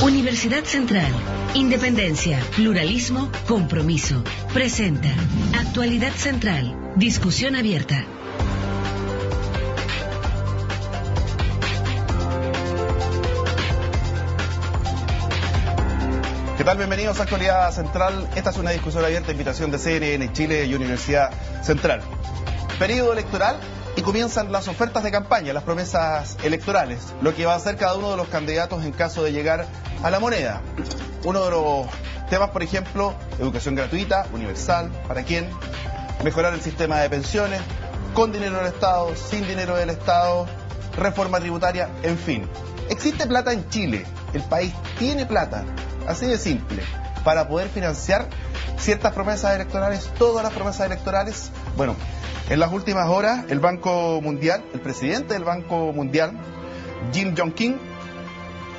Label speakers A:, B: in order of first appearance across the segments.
A: Universidad Central. Independencia, pluralismo, compromiso. Presenta Actualidad Central. Discusión abierta.
B: ¿Qué tal? Bienvenidos a Actualidad Central. Esta es una discusión abierta, invitación de CNN, Chile y Universidad Central. Periodo electoral y comienzan las ofertas de campaña, las promesas electorales, lo que va a hacer cada uno de los candidatos en caso de llegar a la moneda. Uno de los temas, por ejemplo, educación gratuita, universal, ¿para quién? Mejorar el sistema de pensiones, con dinero del Estado, sin dinero del Estado, reforma tributaria, en fin. Existe plata en Chile, el país tiene plata, así de simple, para poder financiar ciertas promesas electorales, todas las promesas electorales. Bueno, en las últimas horas, el Banco Mundial, el presidente del Banco Mundial, Jim Yong Kim,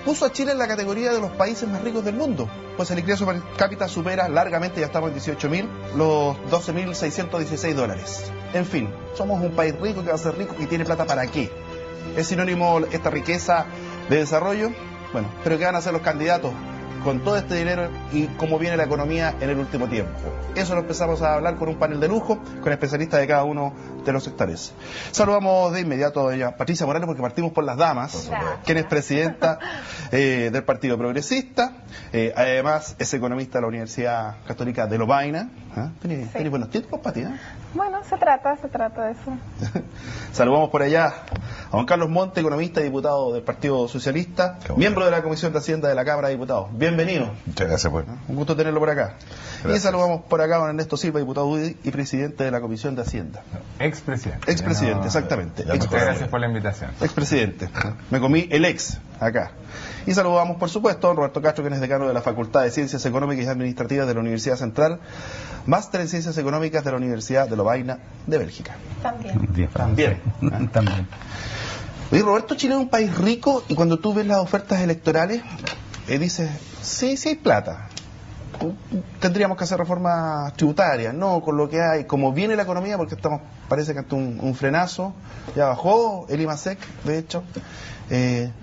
B: puso a Chile en la categoría de los países más ricos del mundo, pues el ingreso per cápita supera largamente, ya estamos en 18.000, los 12.616 dólares. En fin, somos un país rico que va a ser rico y tiene plata ¿para qué? ¿Es sinónimo esta riqueza de desarrollo? Bueno, pero ¿qué van a hacer los candidatos con todo este dinero y cómo viene la economía en el último tiempo? Eso lo empezamos a hablar con un panel de lujo, con especialistas de cada uno de los sectores. Saludamos de inmediato a ella, Patricia Morales, porque partimos por las damas, quien es presidenta del Partido Progresista, además es economista de la Universidad Católica de Lovaina. ¿Tenés buenos títulos, Pati?
C: Bueno, se trata de eso.
B: Saludamos por allá a Juan Carlos Monte, economista y diputado del Partido Socialista, miembro de la Comisión de Hacienda de la Cámara de Diputados. Bienvenido.
D: Muchas gracias, pues.
B: Un gusto tenerlo por acá.
D: Gracias.
B: Y saludamos por acá a don Ernesto Silva, diputado UDI y presidente de la Comisión de Hacienda.
E: Expresidente.
B: Expresidente, exactamente.
E: Muchas gracias por la invitación.
B: Expresidente. Me comí el ex acá. Y saludamos, por supuesto, a don Roberto Castro, quien es decano de la Facultad de Ciencias Económicas y Administrativas de la Universidad Central, máster en Ciencias Económicas de la Universidad de Lovaina de Bélgica. También. Oye, Roberto, Chile es un país rico y cuando tú ves las ofertas electorales, dices, sí hay plata. Tendríamos que hacer reformas tributarias, no con lo que hay, como viene la economía, porque estamos, parece que ante un frenazo, ya bajó el IMASEC, de hecho.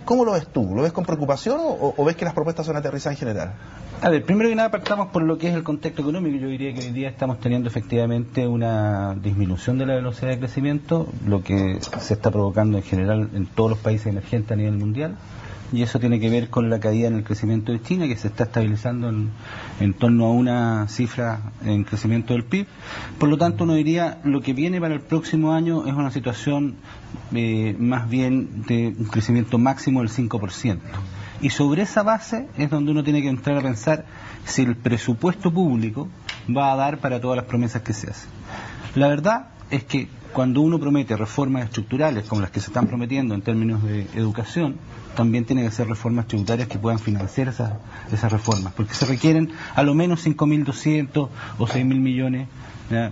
B: ¿Cómo lo ves tú? ¿Lo ves con preocupación o ves que las propuestas son aterrizadas en general?
F: A ver, primero que nada partamos por lo que es el contexto económico. Yo diría que hoy día estamos teniendo efectivamente una disminución de la velocidad de crecimiento, lo que se está provocando en general en todos los países emergentes a nivel mundial, y eso tiene que ver con la caída en el crecimiento de China, que se está estabilizando en torno a una cifra en crecimiento del PIB. Por lo tanto, uno diría, lo que viene para el próximo año es una situación más bien de un crecimiento máximo del 5%. Y sobre esa base es donde uno tiene que entrar a pensar si el presupuesto público va a dar para todas las promesas que se hacen. La verdad es que cuando uno promete reformas estructurales como las que se están prometiendo en términos de educación, también tiene que ser reformas tributarias que puedan financiar esas reformas, porque se requieren a lo menos 5.200 o 6.000 millones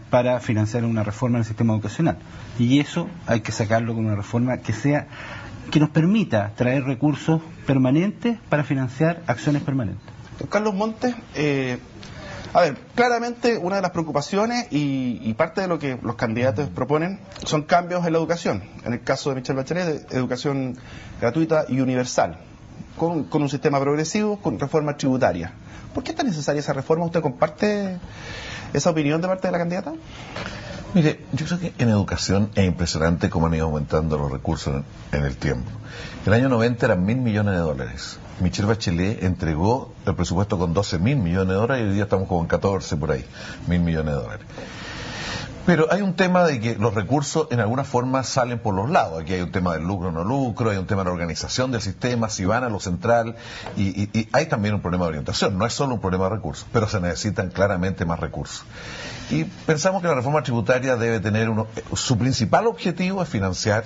F: para financiar una reforma en el sistema educacional. Y eso hay que sacarlo con una reforma que nos permita traer recursos permanentes para financiar acciones permanentes.
B: Don Carlos Montes, a ver, claramente una de las preocupaciones y parte de lo que los candidatos proponen son cambios en la educación. En el caso de Michelle Bachelet, educación gratuita y universal, con un sistema progresivo, con reforma tributaria. ¿Por qué es tan necesaria esa reforma? ¿Usted comparte esa opinión de parte de la candidata?
D: Mire, yo creo que en educación es impresionante cómo han ido aumentando los recursos en el tiempo. El año 90 eran 1.000 millones de dólares. Michelle Bachelet entregó el presupuesto con 12.000 millones de dólares y hoy día estamos como en 14 por ahí, 1.000 millones de dólares. Pero hay un tema de que los recursos en alguna forma salen por los lados. Aquí hay un tema del lucro o no lucro, hay un tema de la organización del sistema, si van a lo central, y hay también un problema de orientación. No es solo un problema de recursos, pero se necesitan claramente más recursos. Y pensamos que la reforma tributaria debe tener su principal objetivo es financiar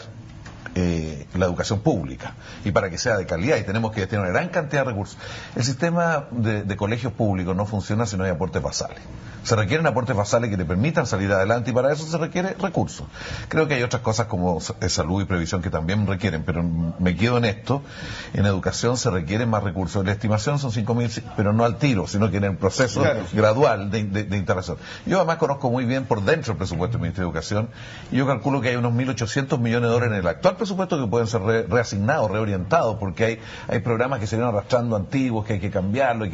D: la educación pública, y para que sea de calidad, y tenemos que tener una gran cantidad de recursos. El sistema de colegios públicos no funciona si no hay aportes basales. Se requieren aportes basales que te permitan salir adelante, y para eso se requiere recursos. Creo que hay otras cosas como salud y previsión que también requieren, pero me quedo en esto. En educación se requieren más recursos. La estimación son 5.000, pero no al tiro, sino que en el proceso gradual de instalación. Yo además conozco muy bien por dentro el presupuesto del Ministerio de Educación, y yo calculo que hay unos 1.800 millones de dólares en el actual presupuestos que pueden ser reasignados, reorientados, porque hay programas que se vienen arrastrando antiguos, que hay que cambiarlo,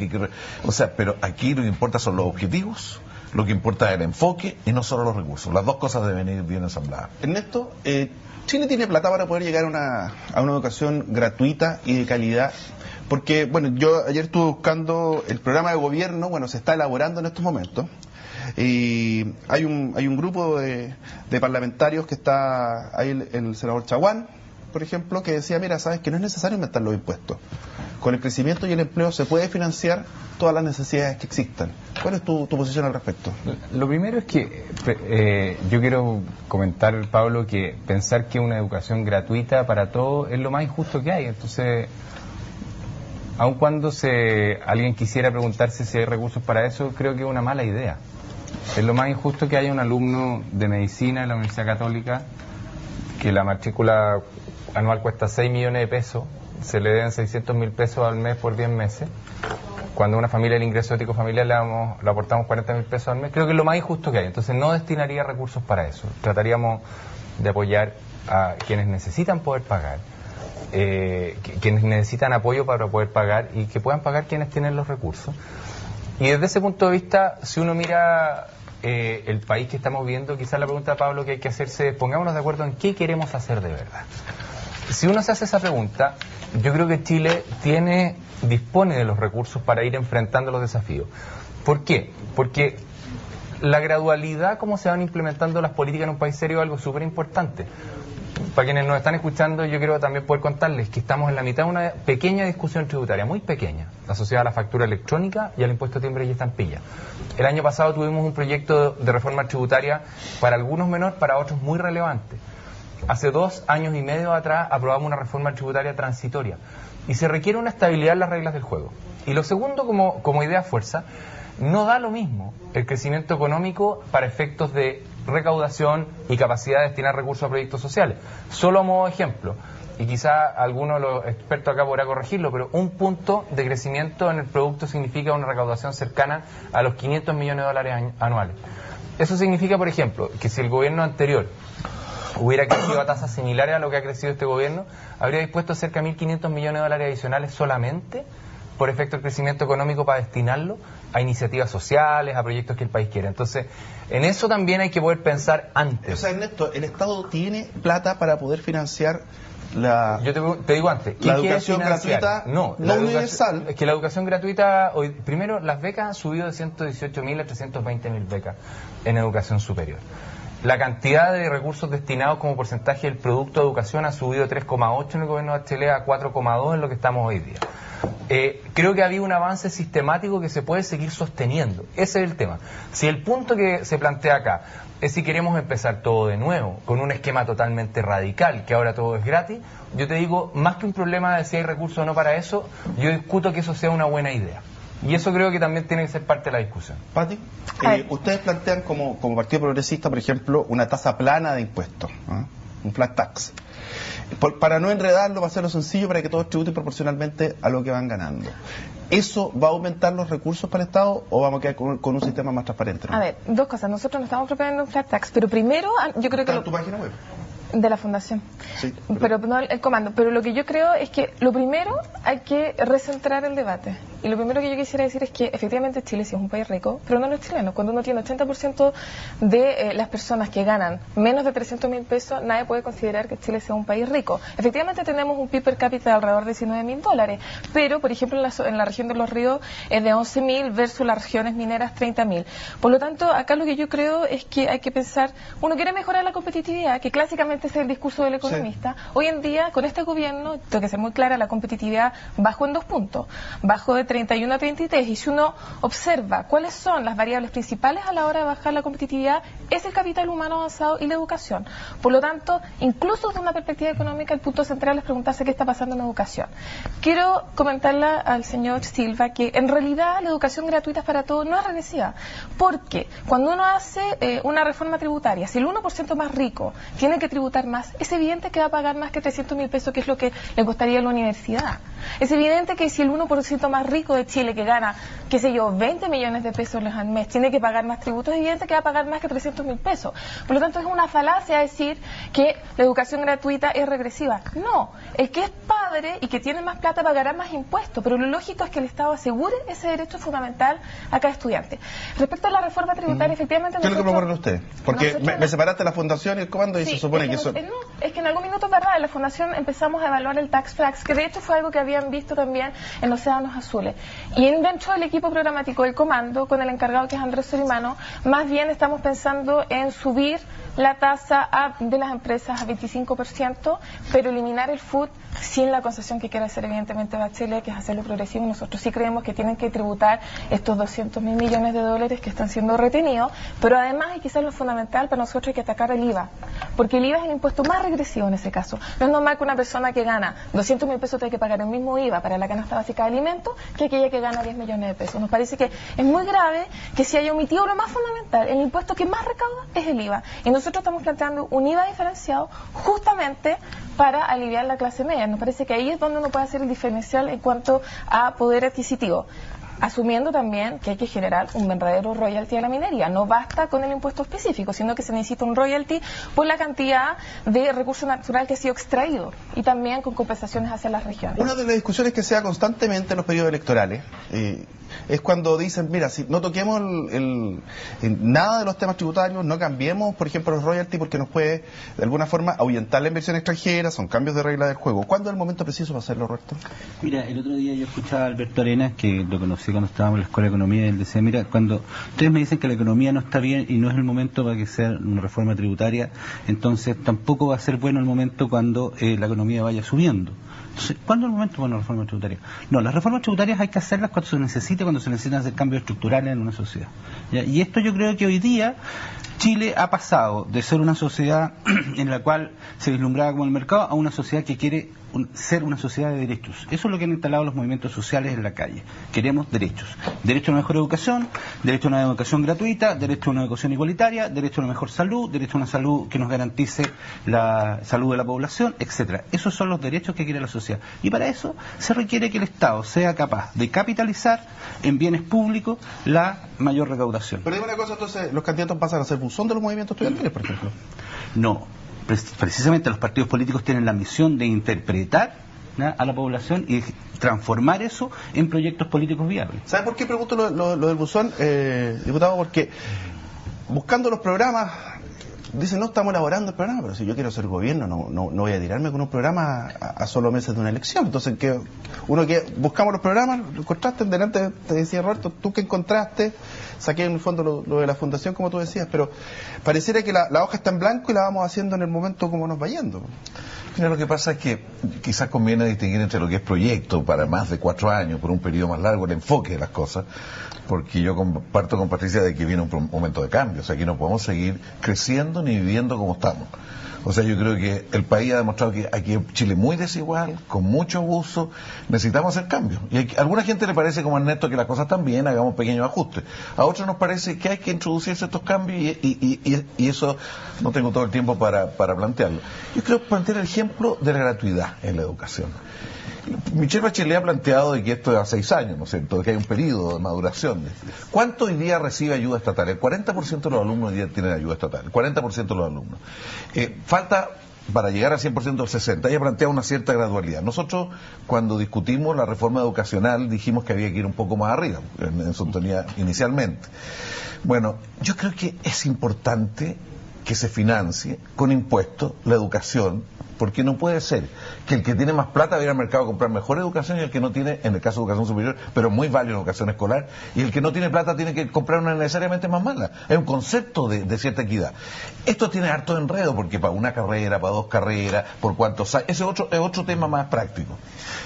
D: o sea, pero aquí lo que importa son los objetivos, lo que importa es el enfoque y no solo los recursos. Las dos cosas deben ir bien ensambladas.
B: Ernesto, Chile tiene plata para poder llegar a una educación gratuita y de calidad. Porque, bueno, yo ayer estuve buscando el programa de gobierno, bueno, se está elaborando en estos momentos. Y hay un grupo de parlamentarios que está, ahí el senador Chaguán, por ejemplo, que decía, mira, sabes que no es necesario inventar los impuestos. Con el crecimiento y el empleo se puede financiar todas las necesidades que existan. ¿Cuál es tu posición al respecto?
E: Lo primero es que yo quiero comentar, Pablo, que pensar que una educación gratuita para todos es lo más injusto que hay. Entonces, aun cuando alguien quisiera preguntarse si hay recursos para eso, creo que es una mala idea. Es lo más injusto que haya un alumno de medicina en la Universidad Católica que la matrícula anual cuesta 6 millones de pesos, se le den 600.000 pesos al mes por 10 meses. Cuando una familia, el ingreso ético familiar, le aportamos 40.000 pesos al mes. Creo que es lo más injusto que hay. Entonces no destinaría recursos para eso. Trataríamos de apoyar a quienes necesitan poder pagar. Quienes necesitan apoyo para poder pagar y que puedan pagar quienes tienen los recursos. Y desde ese punto de vista, si uno mira el país que estamos viendo, quizás la pregunta, Pablo, que hay que hacerse, pongámonos de acuerdo en qué queremos hacer de verdad. Si uno se hace esa pregunta, yo creo que Chile dispone de los recursos para ir enfrentando los desafíos. ¿Por qué? Porque la gradualidad, como se van implementando las políticas en un país serio, es algo súper importante. Para quienes nos están escuchando, yo quiero también poder contarles que estamos en la mitad de una pequeña discusión tributaria, muy pequeña, asociada a la factura electrónica y al impuesto de timbre y estampilla. El año pasado tuvimos un proyecto de reforma tributaria, para algunos menor, para otros muy relevante. Hace 2 años y medio atrás aprobamos una reforma tributaria transitoria y se requiere una estabilidad en las reglas del juego. Y lo segundo, como idea fuerza, no da lo mismo el crecimiento económico para efectos de recaudación y capacidad de destinar recursos a proyectos sociales. Solo a modo de ejemplo, y quizá alguno de los expertos acá podrá corregirlo, pero 1 punto de crecimiento en el producto significa una recaudación cercana a los 500 millones de dólares anuales. Eso significa, por ejemplo, que si el gobierno anterior hubiera crecido a tasas similares a lo que ha crecido este gobierno, habría dispuesto cerca de 1.500 millones de dólares adicionales solamente por efecto del crecimiento económico para destinarlo a iniciativas sociales, a proyectos que el país quiere. Entonces, en eso también hay que poder pensar antes.
B: O sea, Ernesto, ¿el Estado tiene plata para poder financiar la...
E: Yo te digo antes, ¿qué
B: la educación gratuita
E: no
B: universal?
E: Es que la educación gratuita, hoy, primero, las becas han subido de 118.000 a 320.000 becas en educación superior. La cantidad de recursos destinados como porcentaje del producto de educación ha subido de 3,8 en el gobierno de Bachelet a 4,2 en lo que estamos hoy día. Creo que ha habido un avance sistemático que se puede seguir sosteniendo. Ese es el tema. Si el punto que se plantea acá es si queremos empezar todo de nuevo, con un esquema totalmente radical, que ahora todo es gratis, yo te digo, más que un problema de si hay recursos o no para eso, yo discuto que eso sea una buena idea. Y eso creo que también tiene que ser parte de la discusión.
B: Pati, ustedes plantean como Partido Progresista, por ejemplo, una tasa plana de impuestos, ¿eh? Un flat tax. Para no enredarlo, para hacerlo sencillo, para que todos tributen proporcionalmente a lo que van ganando. ¿Eso va a aumentar los recursos para el Estado o vamos a quedar con un sistema más transparente, ¿no?
C: A ver, 2 cosas. Nosotros no estamos proponiendo un flat tax, pero primero yo creo que...
B: ¿Está en tu página web?
C: De la fundación.
B: Sí,
C: pero no el comando. Pero lo que yo creo es que lo primero hay que recentrar el debate. Y lo primero que yo quisiera decir es que efectivamente Chile sí es un país rico, pero no los chilenos. Cuando uno tiene 80% de las personas que ganan menos de 300.000 pesos, nadie puede considerar que Chile sea un país rico. Efectivamente tenemos un PIB per cápita de alrededor de $19.000, pero por ejemplo en la región de Los Ríos es de 11.000 versus las regiones mineras 30.000. Por lo tanto, acá lo que yo creo es que hay que pensar, uno quiere mejorar la competitividad, que clásicamente es el discurso del economista. Sí. Hoy en día, con este gobierno, tengo que ser muy clara, la competitividad bajó en 2 puntos. Bajó de 31 a 33. Y si uno observa cuáles son las variables principales a la hora de bajar la competitividad, es el capital humano avanzado y la educación. Por lo tanto, incluso desde una perspectiva económica, el punto central es preguntarse qué está pasando en educación. Quiero comentarle al señor Silva que en realidad la educación gratuita para todos no es regresiva. Porque cuando uno hace una reforma tributaria, si el 1% más rico tiene que tributar tributar más, es evidente que va a pagar más que 300.000 pesos, que es lo que le costaría a la universidad. Es evidente que si el 1% más rico de Chile, que gana, qué sé yo, 20 millones de pesos al mes, tiene que pagar más tributos, es evidente que va a pagar más que 300.000 pesos. Por lo tanto, es una falacia decir que la educación gratuita es regresiva. No, el que es padre y que tiene más plata pagará más impuestos, pero lo lógico es que el Estado asegure ese derecho fundamental a cada estudiante. Respecto a la reforma tributaria, efectivamente...
B: ¿Qué es lo que propone usted? Porque me separaste la fundación y el comando y se supone que eso...
C: No, es que en algún minuto, verdad, en la fundación empezamos a evaluar el tax flax, que de hecho fue algo que habían visto también en Océanos Azules. Y dentro del equipo programático del comando, con el encargado que es Andrés Solimano, más bien estamos pensando en subir la tasa de las empresas a 25%, pero eliminar el food sin la concesión que quiere hacer evidentemente Bachelet, que es hacerlo progresivo. Nosotros sí creemos que tienen que tributar estos 200.000 millones de dólares que están siendo retenidos, pero además, y quizás lo fundamental para nosotros, hay que atacar el IVA, porque el IVA es el impuesto más regresivo en ese caso. No es normal que una persona que gana 200.000 pesos tenga que pagar el mismo IVA para la canasta básica de alimentos que aquella que gana 10 millones de pesos. Nos parece que es muy grave que se haya omitido lo más fundamental. El impuesto que más recauda es el IVA, y nosotros estamos planteando un IVA diferenciado justamente para aliviar la clase media. Nos parece que ahí es donde uno puede hacer el diferencial en cuanto a poder adquisitivo, asumiendo también que hay que generar un verdadero royalty a la minería. No basta con el impuesto específico, sino que se necesita un royalty por la cantidad de recurso natural que ha sido extraído, y también con compensaciones hacia las regiones.
B: Una de las discusiones que se da constantemente en los periodos electorales es cuando dicen, mira, si no toquemos nada de los temas tributarios, no cambiemos, por ejemplo, los royalties, porque nos puede, de alguna forma, ahuyentar la inversión extranjera, son cambios de regla del juego. ¿Cuándo es el momento preciso para hacerlo, Roberto?
F: Mira, el otro día yo escuchaba a Alberto Arenas, que lo conocí cuando estábamos en la Escuela de Economía, y él decía, mira, cuando ustedes me dicen que la economía no está bien y no es el momento para que sea una reforma tributaria, entonces tampoco va a ser bueno el momento cuando la economía vaya subiendo. Entonces, ¿cuándo es el momento para una reforma tributaria? No, las reformas tributarias hay que hacerlas cuando se necesite, cuando se necesitan hacer cambios estructurales en una sociedad. ¿Ya? Y esto yo creo que hoy día Chile ha pasado de ser una sociedad en la cual se vislumbraba como el mercado a una sociedad que quiere ser una sociedad de derechos. Eso es lo que han instalado los movimientos sociales en la calle. Queremos derechos. Derecho a una mejor educación, derecho a una educación gratuita, derecho a una educación igualitaria, derecho a una mejor salud, derecho a una salud que nos garantice la salud de la población, etcétera. Esos son los derechos que quiere la sociedad. Y para eso se requiere que el Estado sea capaz de capitalizar en bienes públicos la mayor recaudación.
B: Pero dime una cosa, entonces, ¿los candidatos pasan a ser buzón de los movimientos estudiantiles, por ejemplo?
F: No. Precisamente los partidos políticos tienen la misión de interpretar, ¿no?, a la población y transformar eso en proyectos políticos viables.
B: ¿Sabe por qué pregunto lo del buzón, diputado? Porque buscando los programas, dicen, no estamos elaborando el programa, pero si yo quiero ser gobierno no voy a tirarme con un programa a solo meses de una elección. Entonces, que buscamos los programas, lo encontraste, delante te decía Roberto, tú que encontraste, saqué en el fondo lo de la fundación, como tú decías, pero pareciera que la hoja está en blanco y la vamos haciendo en el momento como nos va yendo.
D: Mira, lo que pasa es que quizás conviene distinguir entre lo que es proyecto para más de 4 años, por un periodo más largo, el enfoque de las cosas, porque yo comparto con Patricia de que viene un momento de cambio. O sea, aquí no podemos seguir creciendo ni viviendo como estamos. O sea, yo creo que el país ha demostrado que aquí en Chile es muy desigual, con mucho abuso, necesitamos hacer cambios. Y a alguna gente le parece como Ernesto que las cosas están bien, hagamos pequeños ajustes. A otros nos parece que hay que introducirse estos cambios y eso no tengo todo el tiempo para plantearlo. Yo quiero plantear el ejemplo de la gratuidad en la educación. Michelle Bachelet ha planteado de que esto es a 6 años, ¿no es cierto?, que hay un periodo de maduración. ¿Cuánto hoy día recibe ayuda estatal? El 40% de los alumnos hoy día tienen ayuda estatal, el 40% de los alumnos. Falta, para llegar al 100% del 60%, ella plantea una cierta gradualidad. Nosotros, cuando discutimos la reforma educacional, dijimos que había que ir un poco más arriba, en su tonalidad inicialmente. Bueno, yo creo que es importante que se financie con impuestos la educación, porque no puede ser que el que tiene más plata vaya al mercado a comprar mejor educación y el que no tiene, en el caso de educación superior, pero muy válida en educación escolar, y el que no tiene plata tiene que comprar una necesariamente más mala. Es un concepto de cierta equidad. Esto tiene harto enredo, porque para una carrera, para 2 carreras, por cuántos años, ese es otro tema más práctico.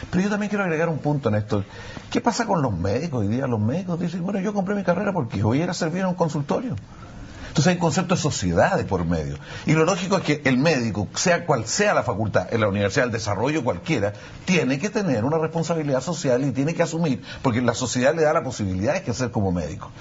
D: Pero yo también quiero agregar un punto en esto. ¿Qué pasa con los médicos? Hoy día los médicos dicen, bueno, yo compré mi carrera porque voy a ir a servir a un consultorio. Entonces hay un concepto de sociedad de por medio. Y lo lógico es que el médico, sea cual sea la facultad, en la Universidad del Desarrollo cualquiera, tiene que tener una responsabilidad social y tiene que asumir, porque la sociedad le da la posibilidad de ejercer como médico.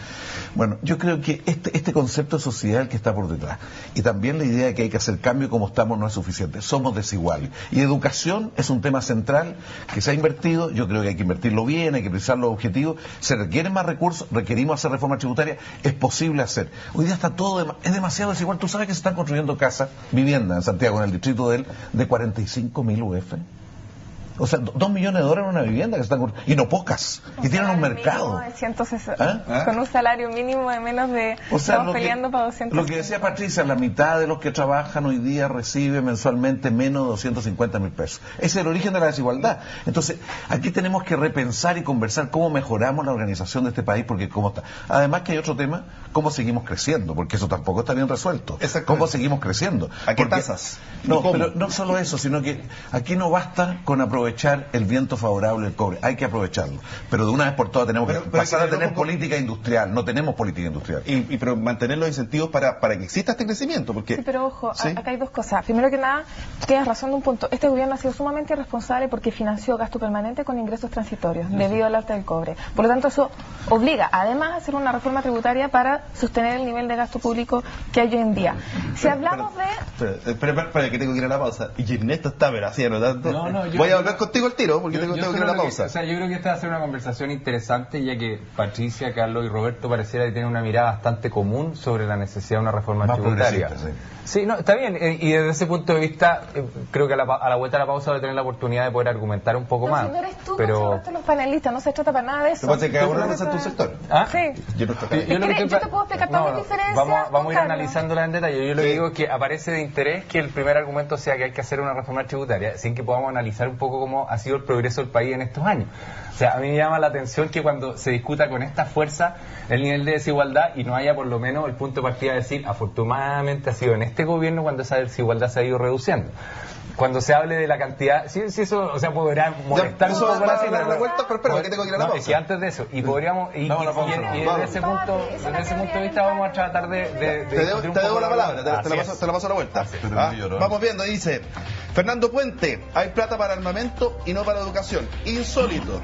D: Bueno, yo creo que este concepto social que está por detrás, y también la idea de que hay que hacer cambio como estamos no es suficiente, somos desiguales. Y educación es un tema central que se ha invertido, yo creo que hay que invertirlo bien, hay que precisar los objetivos, se requieren más recursos, requerimos hacer reforma tributaria, es posible hacer. Hoy día está todo, es demasiado desigual. Tú sabes que se están construyendo casas, viviendas en Santiago, en el distrito de él, de 45.000 UF. O sea, 2 millones de dólares en una vivienda que están y no pocas, y tienen un mercado.
C: De 160, con un salario mínimo de menos de...
D: O sea,
C: estamos peleando para 200.
D: Lo que decía Patricia, la mitad de los que trabajan hoy día recibe mensualmente menos de 250.000 pesos. Ese es el origen de la desigualdad. Entonces, aquí tenemos que repensar y conversar cómo mejoramos la organización de este país, porque cómo está. Además que hay otro tema, cómo seguimos creciendo, porque eso tampoco está bien resuelto. ¿Cómo seguimos creciendo?
B: ¿A qué tasas?
D: No, pero no solo eso, sino que aquí no basta con aprovechar el viento favorable del cobre, hay que aprovecharlo, pero de una vez por todas tenemos que pasar a tener política industrial. No tenemos política industrial
B: pero mantener los incentivos para que exista este crecimiento, porque...
C: Sí, pero ojo, acá hay dos cosas. Primero que nada, tienes razón de un punto. Este gobierno ha sido sumamente irresponsable porque financió gasto permanente con ingresos transitorios debido al alta del cobre. Por lo tanto, eso obliga además a hacer una reforma tributaria para sostener el nivel de gasto público que hay hoy en día. Si hablamos
B: Espera, que tengo que ir a la pausa. Y Ernesto está, pero así anotando. Voy a volver contigo al tiro, porque tengo que ir a la pausa.
E: O sea, yo creo que esta va a ser una conversación interesante, ya que Patricia, Carlos y Roberto pareciera que tienen una mirada bastante común sobre la necesidad de una reforma tributaria. Sí, no, está bien, y desde ese punto de vista, creo que a la vuelta de la pausa voy a tener la oportunidad de poder argumentar un poco más.
C: Si no eres tú, pero los panelistas, no se trata para nada de eso.
B: Lo que pasa es que cada uno representa tu sector.
C: Sí.
B: Yo
C: te puedo explicar todas mis diferencias.
E: Vamos a ir analizándola en detalle. Yo lo que digo es que aparece de interés que el primer argumento sea que hay que hacer una reforma tributaria, sin que podamos analizar un poco cómo ha sido el progreso del país en estos años. O sea, a mí me llama la atención que cuando se discuta con esta fuerza el nivel de desigualdad y no haya por lo menos el punto de partida de decir, afortunadamente ha sido en este gobierno cuando esa desigualdad se ha ido reduciendo. Cuando se hable de la cantidad, sí eso, o sea, podrá molestar un poco
B: la vuelta, pero espera, que tengo que ir a la pausa.
E: Es que antes de eso, y podríamos, y desde ese punto de vista vamos a tratar de
B: te debo la palabra, te la paso a la vuelta. Vamos viendo, dice Fernando Puente, hay plata para armamento y no para educación. Insólito.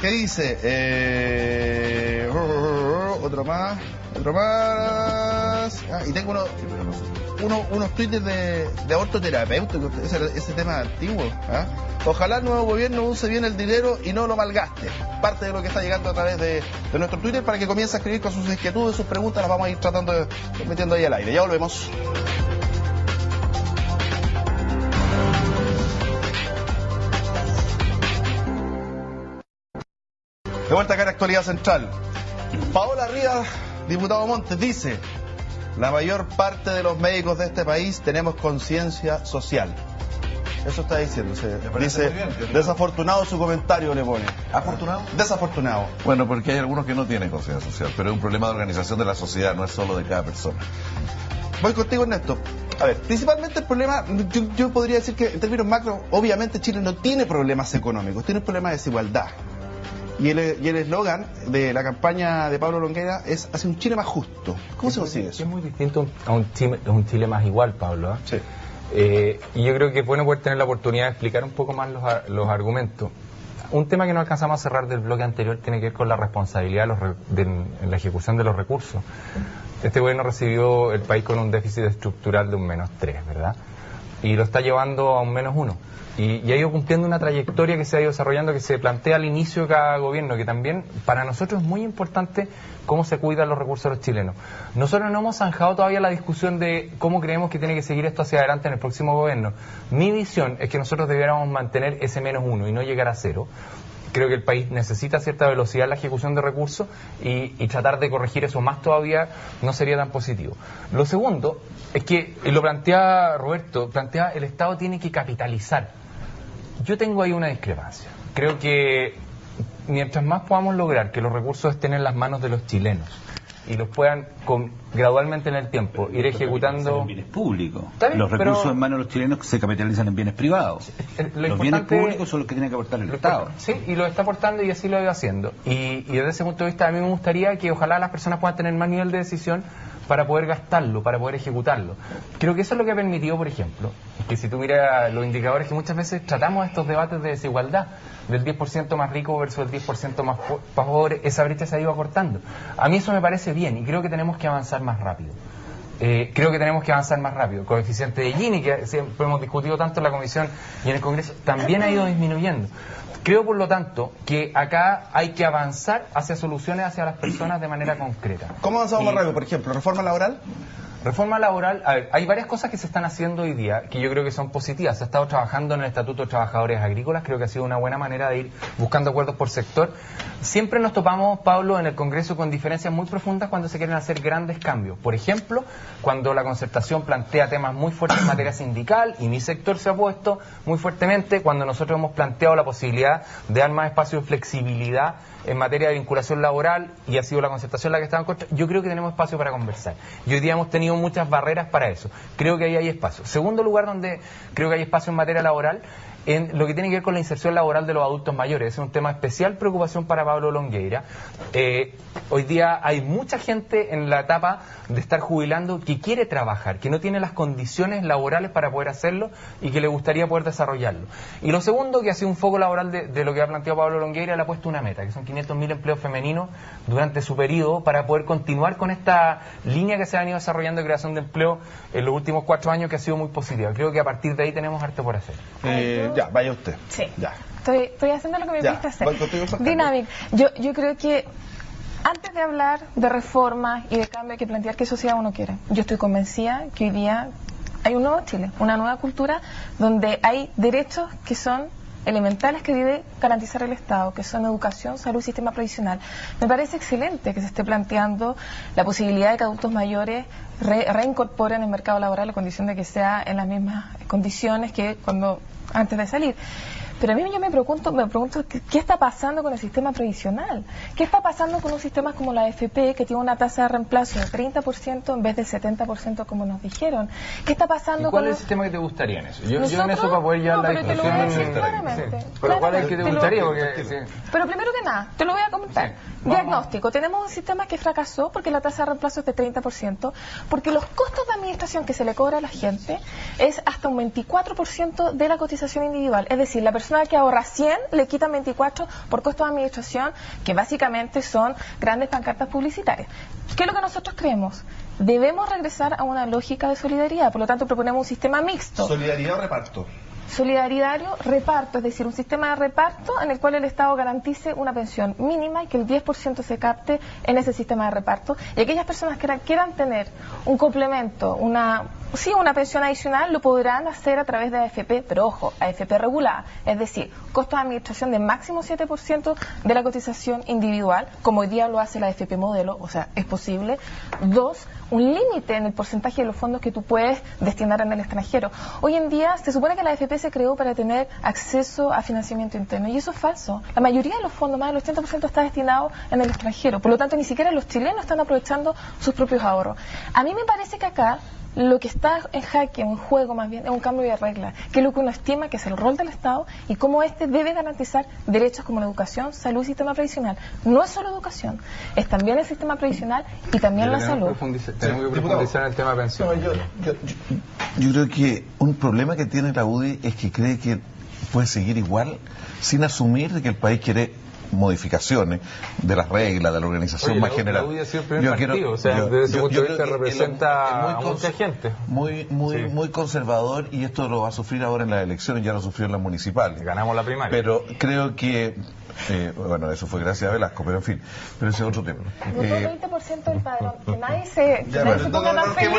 B: ¿Qué dice? Otro más. Y tengo unos twitters de aborto terapéutico, ese tema antiguo. Ojalá el nuevo gobierno use bien el dinero y no lo malgaste. Parte de lo que está llegando a través de nuestro Twitter, para que comience a escribir con sus inquietudes, sus preguntas, las vamos a ir metiendo ahí al aire. Ya volvemos. De vuelta acá en Actualidad Central. Paola Rivas, diputado Montes, dice: la mayor parte de los médicos de este país tenemos conciencia social. Eso está diciendo. Dice, desafortunado su comentario, le pone. ¿Afortunado? Desafortunado.
D: Bueno, porque hay algunos que no tienen conciencia social, pero es un problema de organización de la sociedad, no es solo de cada persona.
B: Voy contigo, Ernesto. A ver, principalmente el problema, yo podría decir que en términos macro, obviamente Chile no tiene problemas económicos, tiene un problema de desigualdad. Y el eslogan de la campaña de Pablo Longueira es hacia un Chile más justo. ¿Cómo se consigue eso?
E: Es muy distinto a un Chile más igual, Pablo.
B: Sí.
E: Y yo creo que es bueno poder tener la oportunidad de explicar un poco más los argumentos. Un tema que no alcanzamos a cerrar del bloque anterior tiene que ver con la responsabilidad en la ejecución de los recursos. Este gobierno recibió el país con un déficit estructural de un -3, ¿verdad? Y lo está llevando a un -1. Y ha ido cumpliendo una trayectoria que se ha ido desarrollando, que se plantea al inicio de cada gobierno, que también para nosotros es muy importante cómo se cuidan los recursos de los chilenos. Nosotros no hemos zanjado todavía la discusión de cómo creemos que tiene que seguir esto hacia adelante en el próximo gobierno. Mi visión es que nosotros debiéramos mantener ese -1 y no llegar a 0. Creo que el país necesita cierta velocidad en la ejecución de recursos y tratar de corregir eso más todavía no sería tan positivo. Lo segundo es que, y lo plantea Roberto, el Estado tiene que capitalizar. Yo tengo ahí una discrepancia. Creo que mientras más podamos lograr que los recursos estén en las manos de los chilenos y los puedan gradualmente en el tiempo ir ejecutando...
F: En bienes públicos. Los recursos en manos de los chilenos se capitalizan en bienes privados. Los bienes públicos son los que tiene que aportar el Estado.
E: Sí, y lo está aportando y así lo ha ido haciendo. Y desde ese punto de vista a mí me gustaría que ojalá las personas puedan tener más nivel de decisión para poder gastarlo, para poder ejecutarlo. Creo que eso es lo que ha permitido, por ejemplo, que si tú miras los indicadores que muchas veces tratamos estos debates de desigualdad, del 10% más rico versus el 10% más pobre, esa brecha se ha ido acortando. A mí eso me parece bien y creo que tenemos que avanzar más rápido. Coeficiente de Gini, que siempre hemos discutido tanto en la Comisión y en el Congreso, también ha ido disminuyendo. Creo, por lo tanto, que acá hay que avanzar hacia soluciones hacia las personas de manera concreta.
B: ¿Cómo avanzamos más rápido? Por ejemplo, ¿reforma laboral?
E: Reforma laboral, a ver, hay varias cosas que se están haciendo hoy día que yo creo que son positivas. Se ha estado trabajando en el Estatuto de Trabajadores Agrícolas, creo que ha sido una buena manera de ir buscando acuerdos por sector. Siempre nos topamos, Pablo, en el Congreso con diferencias muy profundas cuando se quieren hacer grandes cambios. Por ejemplo, cuando la concertación plantea temas muy fuertes en materia sindical, y mi sector se ha opuesto muy fuertemente, cuando nosotros hemos planteado la posibilidad de dar más espacio de flexibilidad en materia de vinculación laboral, y ha sido la concertación la que estaba en contra. Yo creo que tenemos espacio para conversar. Y hoy día hemos tenido muchas barreras para eso. Creo que ahí hay espacio. Segundo lugar donde creo que hay espacio en materia laboral, en lo que tiene que ver con la inserción laboral de los adultos mayores. Es un tema de especial preocupación para Pablo Longueira. Hoy día hay mucha gente en la etapa de estar jubilando que quiere trabajar, que no tiene las condiciones laborales para poder hacerlo y que le gustaría poder desarrollarlo. Y lo segundo, que ha sido un foco laboral de lo que ha planteado Pablo Longueira, le ha puesto una meta, que son 500.000 empleos femeninos durante su periodo, para poder continuar con esta línea que se ha venido desarrollando de creación de empleo en los últimos 4 años, que ha sido muy positiva. Creo que a partir de ahí tenemos harto por hacer.
B: Ya, vaya usted.
C: Sí.
B: Ya.
C: Estoy haciendo lo que me pidiste hacer.
B: voy contigo,
C: Dinámica. Yo creo que antes de hablar de reformas y de cambio hay que plantear qué sociedad uno quiere. Yo estoy convencida que hoy día hay un nuevo Chile, una nueva cultura donde hay derechos que son elementales que debe garantizar el Estado, que son educación, salud y sistema previsional. Me parece excelente que se esté planteando la posibilidad de que adultos mayores reincorporen el mercado laboral a condición de que sea en las mismas condiciones que antes de salir. Pero a mí yo me pregunto ¿qué está pasando con el sistema previsional? ¿Qué está pasando con un sistema como la AFP, que tiene una tasa de reemplazo de 30% en vez del 70% como nos dijeron? ¿Qué está pasando
E: ¿Cuál
C: con
E: es el sistema que te gustaría en eso? Yo en eso,
C: ¿Nosotros?
E: para poder llevar la
C: pero te lo voy a decir
E: discusión...
C: claramente.
E: Sí. Pero ¿cuál es el que te gustaría?
C: Pero primero que nada, te lo voy a comentar.
E: Sí.
C: Diagnóstico. Tenemos un sistema que fracasó porque la tasa de reemplazo es de 30%, porque los costos de administración que se le cobra a la gente es hasta un 24% de la cotización individual. Es decir, la persona que ahorra 100 le quitan 24 por costos de administración, que básicamente son grandes pancartas publicitarias. ¿Qué es lo que nosotros creemos? Debemos regresar a una lógica de solidaridad, por lo tanto proponemos un sistema mixto.
B: ¿Solidaridad o reparto?
C: Solidario, reparto, es decir, un sistema de reparto en el cual el Estado garantice una pensión mínima y que el 10% se capte en ese sistema de reparto, y aquellas personas que quieran tener un complemento, una pensión adicional, lo podrán hacer a través de AFP, pero ojo, AFP regulada, es decir, costo de administración de máximo 7% de la cotización individual, como hoy día lo hace la AFP modelo, o sea, es posible. 2, un límite en el porcentaje de los fondos que tú puedes destinar en el extranjero. Hoy en día se supone que la AFP se creó para tener acceso a financiamiento interno, y eso es falso. La mayoría de los fondos, más del 80%, está destinado en el extranjero. Por lo tanto, ni siquiera los chilenos están aprovechando sus propios ahorros. A mí me parece que acá lo que está en jaque, en juego más bien, es un cambio de regla, que es lo que uno estima que es el rol del Estado y cómo éste debe garantizar derechos como la educación, salud y sistema previsional. No es solo educación, es también el sistema previsional y también la salud.
E: Tenemos que profundizar en el tema de pensión.
D: Yo creo que un problema que tiene la UDI es que cree que puede seguir igual sin asumir de que el país quiere modificaciones de las reglas, de la organización más general.
E: La UDI ha sido el primer partido, desde ese punto de vista representa a mucha gente.
D: Muy conservador, y esto lo va a sufrir ahora en las elecciones, ya lo sufrió en las municipales.
E: Ganamos la primaria.
D: Pero creo que, bueno, eso fue gracias a Velasco, pero en fin, pero ese es otro tema.
C: Votó 20% del padrón, que nadie se ponga tan feliz.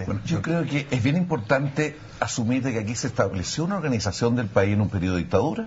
D: Bueno, yo creo que es bien importante asumir de que aquí se estableció una organización del país en un periodo de dictadura.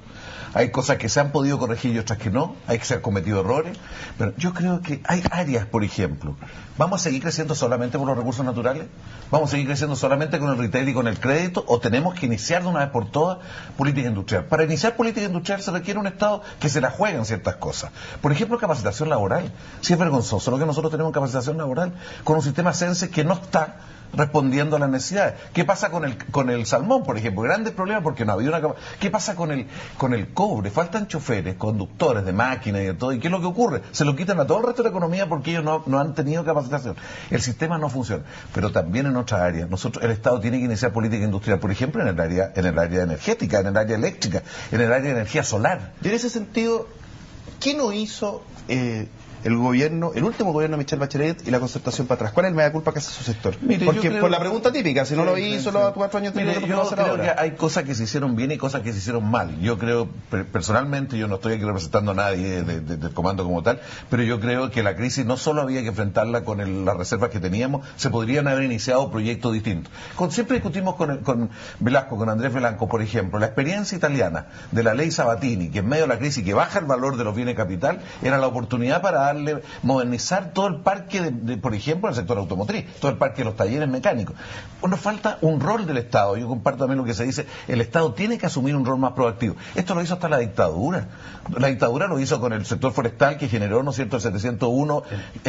D: Hay cosas que se han podido corregir y otras que no, hay que se han cometido errores, pero yo creo que hay áreas, por ejemplo, ¿vamos a seguir creciendo solamente por los recursos naturales? ¿Vamos a seguir creciendo solamente con el retail y con el crédito? ¿O tenemos que iniciar de una vez por todas política industrial? Para iniciar iniciar política industrial se requiere un Estado que se la juegue en ciertas cosas. Por ejemplo, capacitación laboral. Si es vergonzoso lo que nosotros tenemos en capacitación laboral con un sistema CENSE que no está respondiendo a las necesidades. ¿Qué pasa con el salmón, por ejemplo? Grandes problemas porque no había una... ¿Qué pasa con el cobre? Faltan choferes, conductores de máquinas y de todo. ¿Y qué es lo que ocurre? Se lo quitan a todo el resto de la economía porque ellos no han tenido capacitación. El sistema no funciona. Pero también en otras áreas. El Estado tiene que iniciar política industrial, por ejemplo, en el área energética, en el área eléctrica, en el área de energía solar.
B: Y en ese sentido, ¿qué no hizo el último gobierno de Michelle Bachelet y la concertación para atrás? ¿Cuál es el mea culpa que hace su sector?
D: Mire,
B: porque
D: creo,
B: por la pregunta típica, si no lo hizo los 4 años
D: mire, yo creo que hay cosas que se hicieron bien y cosas que se hicieron mal. Yo creo, personalmente, yo no estoy aquí representando a nadie del comando como tal, pero yo creo que la crisis no solo había que enfrentarla con las reservas que teníamos, se podrían haber iniciado proyectos distintos. Siempre discutimos con Velasco, con Andrés Velasco, por ejemplo, la experiencia italiana de la ley Sabatini, que en medio de la crisis, que baja el valor de los bienes capital, era la oportunidad para modernizar todo el parque, por ejemplo, el sector automotriz, todo el parque de los talleres mecánicos. Nos falta un rol del Estado. Yo comparto también lo que se dice, el Estado tiene que asumir un rol más proactivo. Esto lo hizo hasta la dictadura. La dictadura lo hizo con el sector forestal que generó, ¿no es cierto?, el 701,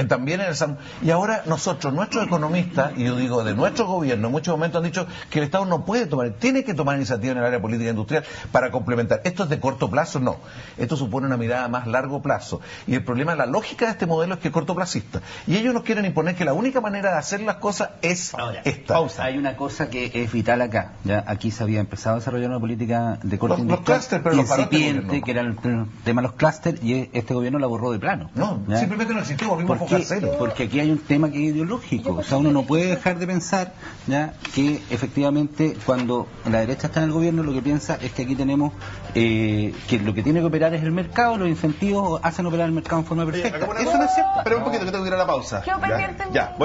D: también en el y ahora nosotros, nuestros economistas, y yo digo de nuestro gobierno, en muchos momentos han dicho que el Estado no puede tiene que tomar iniciativa en el área política industrial para complementar. ¿Esto es de corto plazo? No. Esto supone una mirada a más largo plazo. Y el problema, la lógica de este modelo es que es cortoplacista. Y ellos nos quieren imponer que la única manera de hacer las cosas es esta.
F: Pausa. Hay una cosa que es vital acá. Ya aquí se había empezado a desarrollar una política de corte industrial incipiente, que era el tema de los clústeres, y este gobierno la borró de plano.
D: No, ¿ya? Simplemente no existió, volvimos a focar cero.
F: Porque aquí hay un tema que es ideológico. O sea, uno no puede dejar de pensar ya que efectivamente cuando la derecha está en el gobierno lo que piensa es que aquí tenemos que lo que tiene que operar es el mercado, los incentivos hacen operar el mercado en forma perfecta. Eso no es cierto.
B: Pero un poquito que tengo que ir a la pausa.
C: Quedo pendiente.
B: Ya.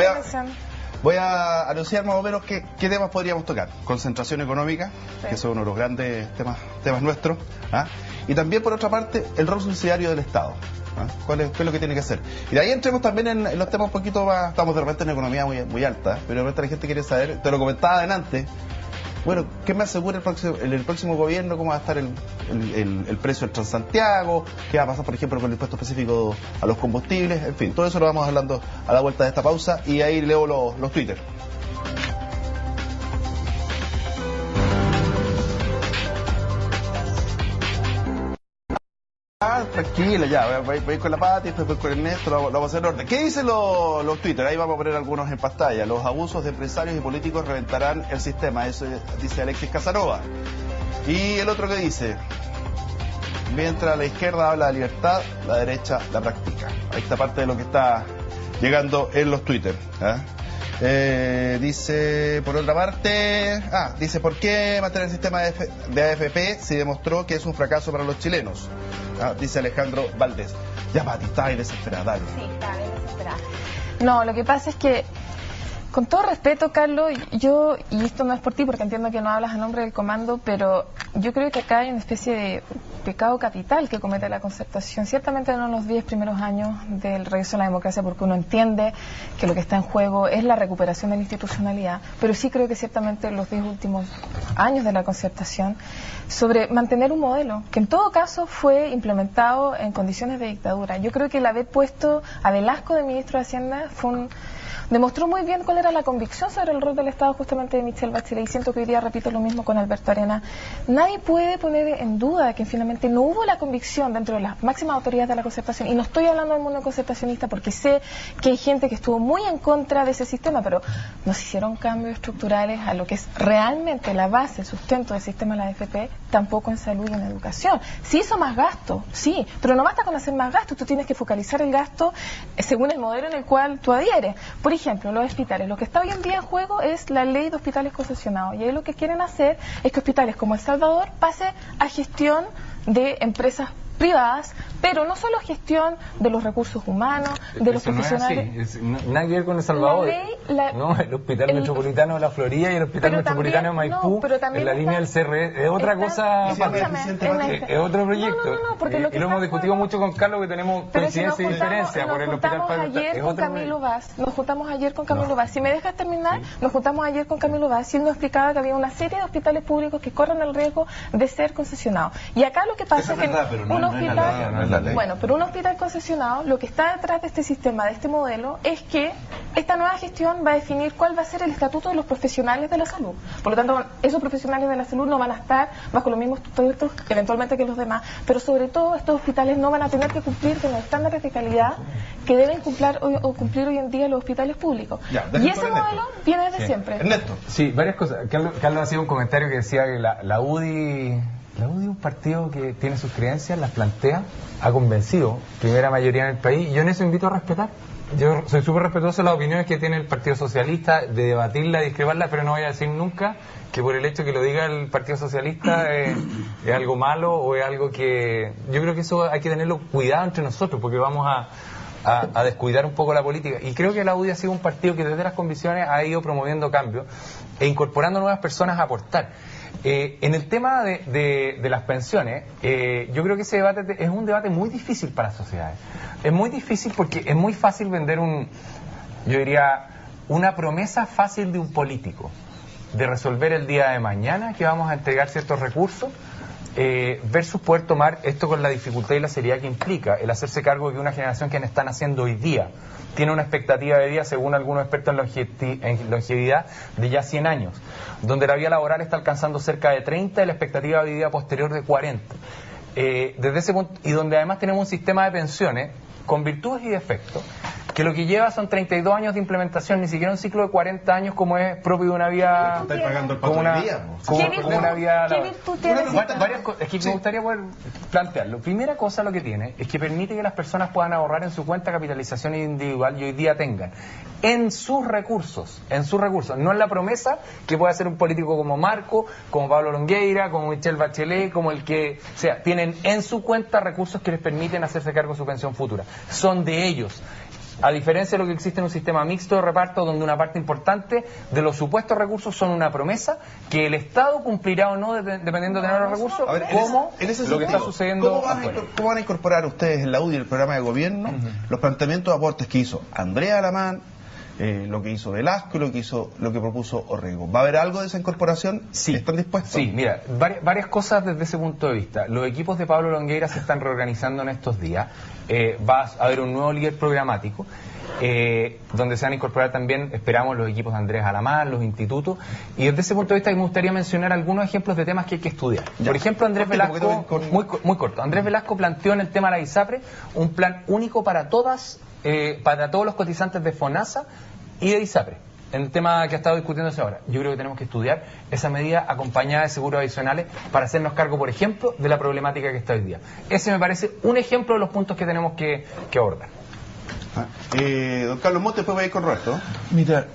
B: Voy a anunciar más o menos qué temas podríamos tocar. Concentración económica, sí, que es uno de los grandes temas nuestros. Y también, por otra parte, el rol subsidiario del Estado. ¿Qué es lo que tiene que hacer? Y de ahí entremos también en los temas un poquito más... Estamos de repente en una economía muy alta, pero de repente la gente quiere saber, te lo comentaba adelante, bueno, ¿qué me asegura el próximo gobierno? ¿Cómo va a estar el precio del Transantiago? ¿Qué va a pasar, por ejemplo, con el impuesto específico a los combustibles? En fin, todo eso lo vamos hablando a la vuelta de esta pausa y ahí leo los Twitter. Tranquila, ya, voy a ir con la Pati, después voy con Ernesto, lo vamos a hacer en orden. ¿Qué dicen los Twitter? Ahí vamos a poner algunos en pantalla. Los abusos de empresarios y políticos reventarán el sistema, eso dice Alexis Casanova. Y el otro que dice, mientras la izquierda habla de libertad, la derecha la practica. Ahí está parte de lo que está llegando en los Twitter. Dice, por otra parte, dice, ¿por qué mantener el sistema de AFP si demostró que es un fracaso para los chilenos? Dice Alejandro Valdés. Ya, Pati, está ahí desesperada, dale.
C: Sí, está bien desesperada. No, lo que pasa es que, con todo respeto, Carlos, y esto no es por ti porque entiendo que no hablas a nombre del comando, pero yo creo que acá hay una especie de pecado capital que comete la Concertación. Ciertamente no en los 10 primeros años del regreso a la democracia, porque uno entiende que lo que está en juego es la recuperación de la institucionalidad, pero sí creo que ciertamente en los 10 últimos años de la Concertación, sobre mantener un modelo que en todo caso fue implementado en condiciones de dictadura. Yo creo que el haber puesto a Velasco de ministro de Hacienda demostró muy bien cuál era la convicción sobre el rol del Estado justamente de Michelle Bachelet, y siento que hoy día repito lo mismo con Alberto Arena. Nadie puede poner en duda que finalmente no hubo la convicción dentro de las máximas autoridades de la Concertación, y no estoy hablando del mundo concertacionista porque sé que hay gente que estuvo muy en contra de ese sistema, pero no se hicieron cambios estructurales a lo que es realmente la base, el sustento del sistema de la AFP, tampoco en salud y en educación. Se hizo más gasto, sí, pero no basta con hacer más gasto, tú tienes que focalizar el gasto según el modelo en el cual tú adhieres. Por ejemplo, los hospitales. Lo que está hoy en día en juego es la ley de hospitales concesionados. Y ahí lo que quieren hacer es que hospitales como El Salvador pase a gestión de empresas privadas, pero no solo gestión de los recursos humanos, de los profesionales.
E: No es así, nada que ver con El Salvador. No, el Hospital Metropolitano de la Florida y el Hospital Metropolitano de Maipú, en la línea del CRE, es otra cosa, es otro proyecto. Y lo hemos discutido mucho con Carlos, que tenemos coincidencia y diferencia por el Hospital
C: Nos juntamos ayer con Camilo Vaz. Si me dejas terminar, nos juntamos ayer con Camilo Vaz y él nos explicaba que había una serie de hospitales públicos que corren el riesgo de ser concesionados. Y acá lo que pasa es que un hospital, bueno, pero un hospital concesionado, lo que está detrás de este sistema, de este modelo, es que esta nueva gestión va a definir cuál va a ser el estatuto de los profesionales de la salud. Por lo tanto, esos profesionales de la salud no van a estar bajo los mismos estatutos eventualmente que los demás, pero sobre todo estos hospitales no van a tener que cumplir con los estándares de calidad que deben cumplir hoy en día los hospitales públicos. Y ese modelo viene desde siempre.
B: Ernesto.
E: Sí, varias cosas. Carlos hacía un comentario que decía que la UDI es un partido que tiene sus creencias, las plantea, ha convencido primera mayoría en el país, y yo en eso invito a respetar. Yo soy súper respetuoso de las opiniones que tiene el Partido Socialista, de debatirla, de discreparla, pero no voy a decir nunca que por el hecho que lo diga el Partido Socialista es algo malo o es algo que... Yo creo que eso hay que tenerlo cuidado entre nosotros, porque vamos a descuidar un poco la política. Y creo que la UDI ha sido un partido que desde las convicciones ha ido promoviendo cambios e incorporando nuevas personas a aportar. En el tema de las pensiones, yo creo que ese debate es un debate muy difícil para las sociedades. Es muy difícil porque es muy fácil vender una promesa fácil de un político, de resolver el día de mañana que vamos a entregar ciertos recursos, versus poder tomar esto con la dificultad y la seriedad que implica el hacerse cargo de que una generación que están haciendo hoy día tiene una expectativa de vida, según algunos expertos en longevidad, de ya 100 años, donde la vida laboral está alcanzando cerca de 30 y la expectativa de vida posterior de 40. Desde ese punto, y donde además tenemos un sistema de pensiones con virtudes y defectos, que lo que lleva son 32 años de implementación, ni siquiera un ciclo de 40 años como es propio de una vida...
B: Estáis pagando el pato
E: como una,
B: del día,
E: como una vida...
C: ¿Qué virtud tiene?
E: Es que me gustaría poder plantearlo. Primera cosa, lo que tiene es que permite que las personas puedan ahorrar en su cuenta capitalización individual y hoy día tengan en sus recursos, no en la promesa que puede hacer un político como Marco, como Pablo Longueira, como Michelle Bachelet, como el que sea, tienen en su cuenta recursos que les permiten hacerse cargo de su pensión futura. Son de ellos. A diferencia de lo que existe en un sistema mixto de reparto, donde una parte importante de los supuestos recursos son una promesa que el Estado cumplirá o no dependiendo de tener los recursos, como lo que está sucediendo.
B: ¿Cómo van a incorporar ustedes en la UDI, el programa de gobierno, los planteamientos de aportes que hizo Andrea Alamán, lo que hizo Velasco y lo que propuso Orrego? ¿Va a haber algo de esa incorporación?
E: Sí.
B: ¿Están dispuestos?
E: Sí, mira, varias cosas desde ese punto de vista. Los equipos de Pablo Longueira se están reorganizando en estos días. Va a haber un nuevo líder programático, donde se van a incorporar también, esperamos, los equipos de Andrés Alamán, los institutos. Y desde ese punto de vista me gustaría mencionar algunos ejemplos de temas que hay que estudiar. Ya. Por ejemplo, Andrés Velasco, muy corto, Andrés Velasco planteó en el tema de la ISAPRE un plan único para todos los cotizantes de FONASA y de ISAPRE, en el tema que ha estado discutiéndose ahora. Yo creo que tenemos que estudiar esa medida acompañada de seguros adicionales para hacernos cargo, por ejemplo, de la problemática que está hoy día. Ese me parece un ejemplo de los puntos que tenemos que abordar.
B: Don Carlos Montes, después va a ir con Roberto.
D: Mira,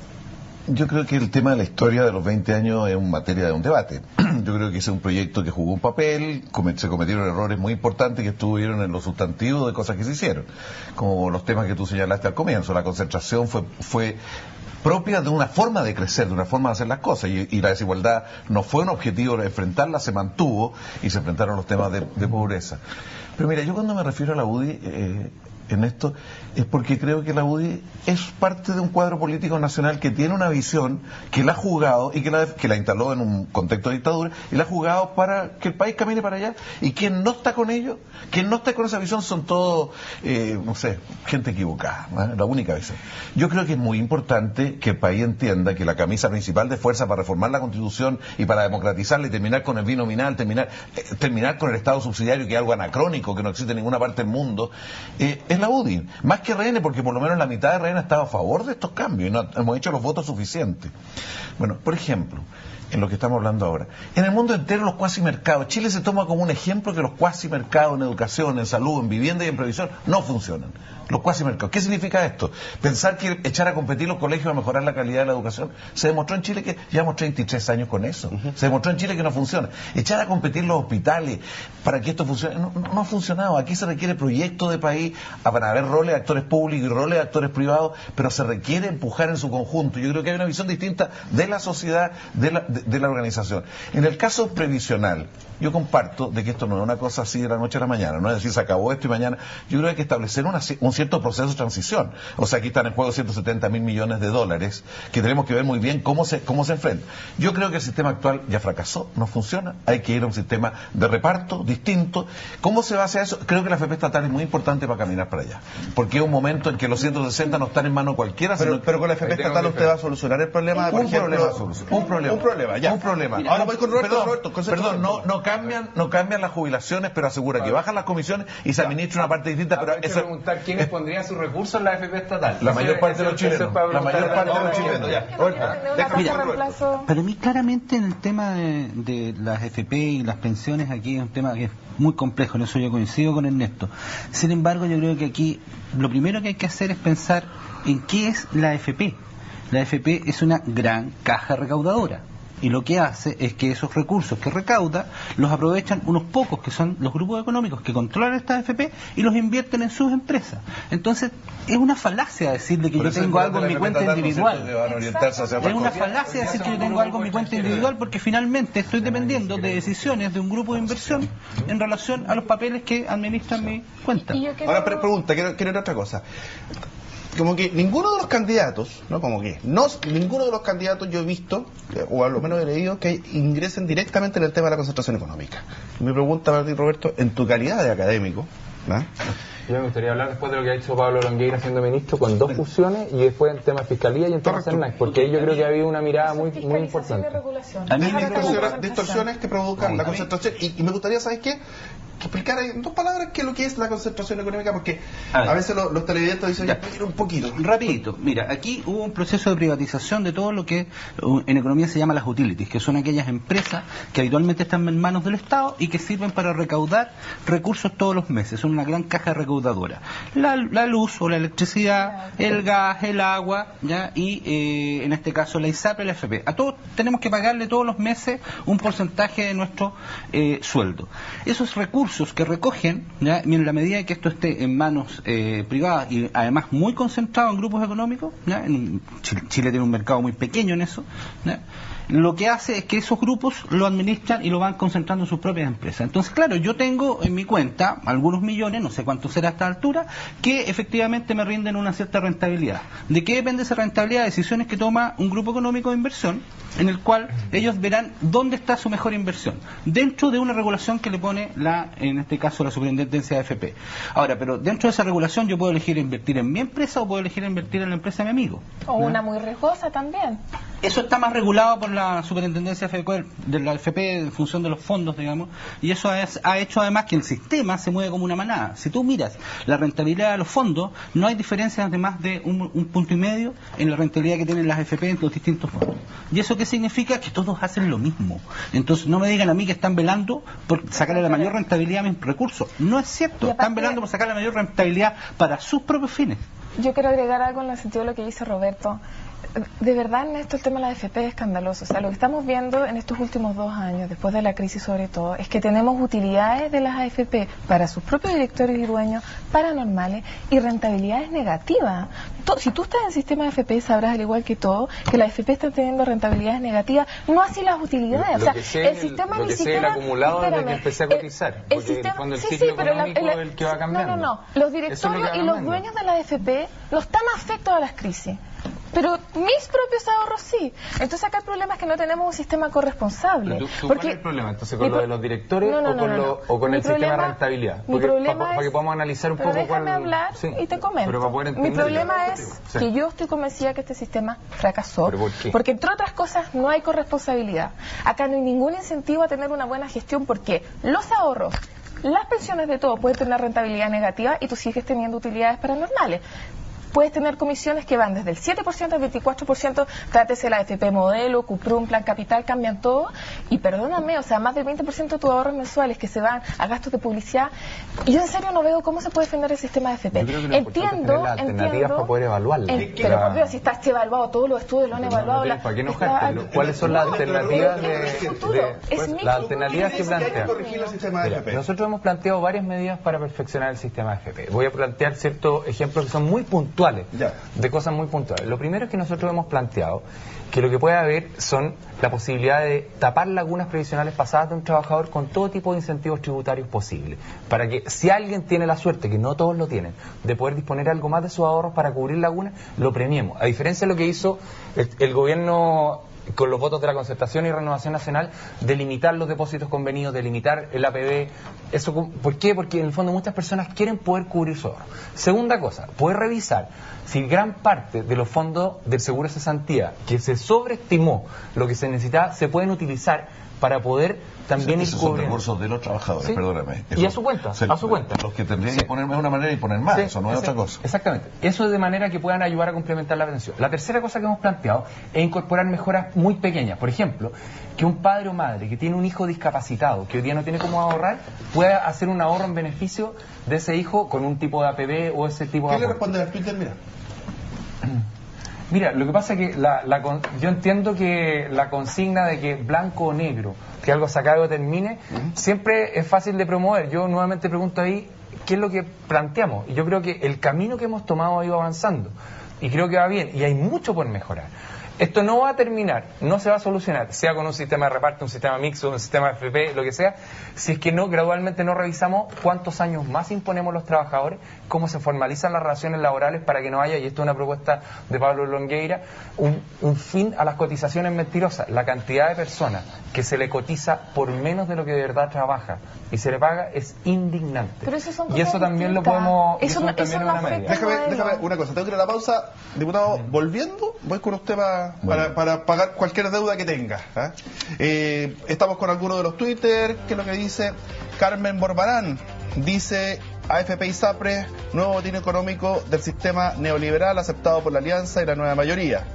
D: yo creo que el tema de la historia de los 20 años es materia de un debate. Yo creo que ese es un proyecto que jugó un papel, se cometieron errores muy importantes que estuvieron en los sustantivos de cosas que se hicieron, como los temas que tú señalaste al comienzo. La concentración fue propia de una forma de crecer, de una forma de hacer las cosas, y la desigualdad no fue un objetivo de enfrentarla, se mantuvo y se enfrentaron los temas de pobreza. Pero mira, yo cuando me refiero a la UDI en esto es porque creo que la UDI es parte de un cuadro político nacional que tiene una visión, que la ha jugado y que la instaló en un contexto de dictadura y la ha jugado para que el país camine para allá, y quien no está con ello, quien no está con esa visión son todos, no sé, gente equivocada, ¿no? La única visión. Yo creo que es muy importante que el país entienda que la camisa principal de fuerza para reformar la Constitución y para democratizarla y terminar con el binominal, terminar con el Estado subsidiario, que es algo anacrónico, que no existe en ninguna parte del mundo, es la UDI, más que RN, porque por lo menos la mitad de RN estaba a favor de estos cambios y no hemos hecho los votos suficientes. Bueno, por ejemplo, en lo que estamos hablando ahora, en el mundo entero los cuasimercados, Chile se toma como un ejemplo que los cuasimercados en educación, en salud, en vivienda y en previsión no funcionan. Los cuasimercados. ¿Qué significa esto? Pensar que echar a competir los colegios a mejorar la calidad de la educación. Se demostró en Chile que llevamos 33 años con eso. Se demostró en Chile que no funciona. Echar a competir los hospitales para que esto funcione no funciona. funcionado. Aquí se requiere proyecto de país, para haber roles de actores públicos y roles de actores privados, pero se requiere empujar en su conjunto. Yo creo que hay una visión distinta de la sociedad, de la organización. En el caso previsional, yo comparto de que esto no es una cosa así de la noche a la mañana, no es decir, se acabó esto y mañana. Yo creo que hay que establecer un cierto proceso de transición. O sea, aquí están en juego 170.000 millones de dólares, que tenemos que ver muy bien cómo se enfrenta. Yo creo que el sistema actual ya fracasó, no funciona, hay que ir a un sistema de reparto distinto. ¿Cómo se va a hacer eso? Creo que la AFP estatal es muy importante para caminar para allá, porque es un momento en que los 160 no están en mano cualquiera.
B: Pero con la AFP estatal usted va a solucionar el problema.
D: Un problema.
B: Ahora voy con Roberto.
D: Perdón, no cambian las jubilaciones, pero asegura que bajan las comisiones y se administra una parte distinta. Pero
E: hay que preguntar quiénes pondrían sus recursos en la AFP estatal.
D: La mayor parte de los chilenos.
F: Para mí, claramente, en el tema de las AFP y las pensiones, aquí es un tema que es muy complejo, en eso yo coincido con Ernesto. Sin embargo, yo creo que aquí lo primero que hay que hacer es pensar en qué es la AFP. La AFP es una gran caja recaudadora. Y lo que hace es que esos recursos que recauda los aprovechan unos pocos, que son los grupos económicos que controlan esta AFP, y los invierten en sus empresas. Entonces, es una falacia decirle que yo tengo algo en mi cuenta individual. Es una falacia decir que yo tengo algo en mi cuenta individual, porque finalmente estoy dependiendo de decisiones de un grupo de inversión en relación a los papeles que administran mi cuenta.
B: Ahora pregunta, quiero ir a otra cosa. Como que ninguno de los candidatos, ninguno de los candidatos yo he visto, o a lo menos he leído, que ingresen directamente en el tema de la concentración económica. Mi pregunta para ti, Roberto, en tu calidad de académico, ¿no?
E: Yo me gustaría hablar después de lo que ha dicho Pablo Longueira siendo ministro, con dos fusiones y después en temas de fiscalía y en temas de CERNAC, porque ahí yo creo que ha habido una mirada muy importante.
B: A mí distorsiones que provocan la concentración, y me gustaría, ¿sabes qué? Que explicar en dos palabras qué es lo que es la concentración económica, porque a veces los televidentes dicen, un poquito.
F: Rapidito, mira, aquí hubo un proceso de privatización de todo lo que en economía se llama las utilities, que son aquellas empresas que habitualmente están en manos del Estado y que sirven para recaudar recursos todos los meses. Son una gran caja recaudadora. La luz o la electricidad, el gas, el agua, ¿ya? Y en este caso la ISAPRE y la AFP. A todos tenemos que pagarle todos los meses un porcentaje de nuestro sueldo. Esos recursos que recogen, ¿ya? En la medida que esto esté en manos privadas y además muy concentrado en grupos económicos, ¿ya? Chile tiene un mercado muy pequeño en eso, ¿ya? Lo que hace es que esos grupos lo administran y lo van concentrando en sus propias empresas. Entonces, claro, yo tengo en mi cuenta algunos millones, no sé cuánto será a esta altura, que efectivamente me rinden una cierta rentabilidad. ¿De qué depende esa rentabilidad? De decisiones que toma un grupo económico de inversión, en el cual ellos verán dónde está su mejor inversión, dentro de una regulación que le pone en este caso, la Superintendencia de AFP. Ahora, pero dentro de esa regulación yo puedo elegir invertir en mi empresa o puedo elegir invertir en la empresa de mi amigo.
C: O una muy riesgosa también.
F: Eso está más regulado por la Superintendencia de la AFP en función de los fondos, digamos, y eso ha hecho además que el sistema se mueve como una manada. Si tú miras la rentabilidad de los fondos, no hay diferencias de más de un punto y medio en la rentabilidad que tienen las AFP en los distintos fondos. ¿Y eso qué significa? Que todos hacen lo mismo. Entonces no me digan a mí que están velando por sacarle la mayor rentabilidad a mis recursos. No es cierto, están velando por sacar la mayor rentabilidad para sus propios fines.
C: Yo quiero agregar algo en el sentido de lo que dice Roberto. De verdad, en esto el tema de la AFP es escandaloso. O sea, lo que estamos viendo en estos últimos 2 años, después de la crisis sobre todo, es que tenemos utilidades de las AFP para sus propios directorios y dueños, paranormales, y rentabilidades negativas. Si tú estás en el sistema de AFP, sabrás, al igual que todo, que la AFP está teniendo rentabilidades negativas, no así las utilidades. O sea, el sistema ni siquiera...
E: el acumulado desde que empecé a cotizar.
C: El sistema,
E: el ciclo económico es el que va cambiando.
C: No. Los directorios y los dueños de la AFP no están afectos a las crisis. Pero mis propios ahorros sí. Entonces acá el problema es que no tenemos un sistema corresponsable.
E: ¿Cuál es el problema? Entonces, ¿con lo de los directores o con el sistema de rentabilidad? Para que podamos analizar un poco cuál...
C: Déjame hablar y te comento.
E: Pero para poder entender,
C: mi problema es que yo estoy convencida que este sistema fracasó.
E: ¿Pero por qué?
C: Porque entre otras cosas no hay corresponsabilidad. Acá no hay ningún incentivo a tener una buena gestión porque los ahorros, las pensiones de todo pueden tener rentabilidad negativa y tú sigues teniendo utilidades paranormales. puedes tener comisiones que van desde el 7% al 24%, trátese la AFP Modelo, Cuprum, Plan Capital, cambian todo, y perdóname, o sea, más del 20% de tus ahorros mensuales que se van a gastos de publicidad. Yo en serio no veo cómo se puede defender el sistema de AFP.
E: Yo creo que lo importante es tener las alternativas para poder evaluarlo.
C: Pero por Dios, si está evaluado, todos los estudios lo han evaluado.
E: ¿Para qué enojarte? ¿Cuáles son las alternativas las alternativas que plantean? Nosotros hemos planteado varias medidas para perfeccionar el sistema de AFP. Voy a plantear ciertos ejemplos que son muy puntuales, de cosas muy puntuales. Lo primero es que nosotros hemos planteado que lo que puede haber son la posibilidad de tapar lagunas previsionales pasadas de un trabajador con todo tipo de incentivos tributarios posibles, para que si alguien tiene la suerte, que no todos lo tienen, de poder disponer algo más de sus ahorros para cubrir lagunas, lo premiemos. A diferencia de lo que hizo el gobierno con los votos de la Concertación y Renovación Nacional, de limitar los depósitos convenidos, de limitar el APB. Eso, ¿por qué? Porque en el fondo muchas personas quieren poder cubrir su ahorro. Segunda cosa, poder revisar si gran parte de los fondos del seguro de cesantía, que se sobreestimó lo que se necesitaba, se pueden utilizar para poder también
D: esos son recursos de los trabajadores,
E: ¿sí?
D: Perdóname.
E: Y a su cuenta, a su cuenta.
D: Los que tendrían que poner de una manera y poner más, eso no es otra cosa.
E: Exactamente. Eso es de manera que puedan ayudar a complementar la pensión. La tercera cosa que hemos planteado es incorporar mejoras muy pequeñas. Por ejemplo, que un padre o madre que tiene un hijo discapacitado, que hoy día no tiene cómo ahorrar, pueda hacer un ahorro en beneficio de ese hijo con un tipo de APB o ese tipo de...
B: ¿Qué le responde al Twitter?
E: Mira, lo que pasa es que yo entiendo que la consigna de que blanco o negro, que algo se acabe o termine, siempre es fácil de promover. Yo nuevamente pregunto ahí, ¿qué es lo que planteamos? Y yo creo que el camino que hemos tomado ha ido avanzando. Y creo que va bien. Y hay mucho por mejorar. Esto no va a terminar, no se va a solucionar, sea con un sistema de reparto, un sistema mixto, un sistema de FP, lo que sea, si es que no gradualmente no revisamos cuántos años más imponemos los trabajadores, cómo se formalizan las relaciones laborales para que no haya, y esto es una propuesta de Pablo Longueira, un fin a las cotizaciones mentirosas. La cantidad de personas que se le cotiza por menos de lo que de verdad trabaja y se le paga es indignante.
C: Pero eso son
E: y eso también lo podemos...
C: Eso también es una medida.
B: Déjame una cosa, tengo que ir a la pausa. Diputado, volviendo, voy con usted para pagar cualquier deuda que tenga. Estamos con algunos de los Twitter, que es lo que dice Carmen Borbarán. Dice: AFP y SAPRE, nuevo botín económico del sistema neoliberal aceptado por la Alianza y la nueva mayoría.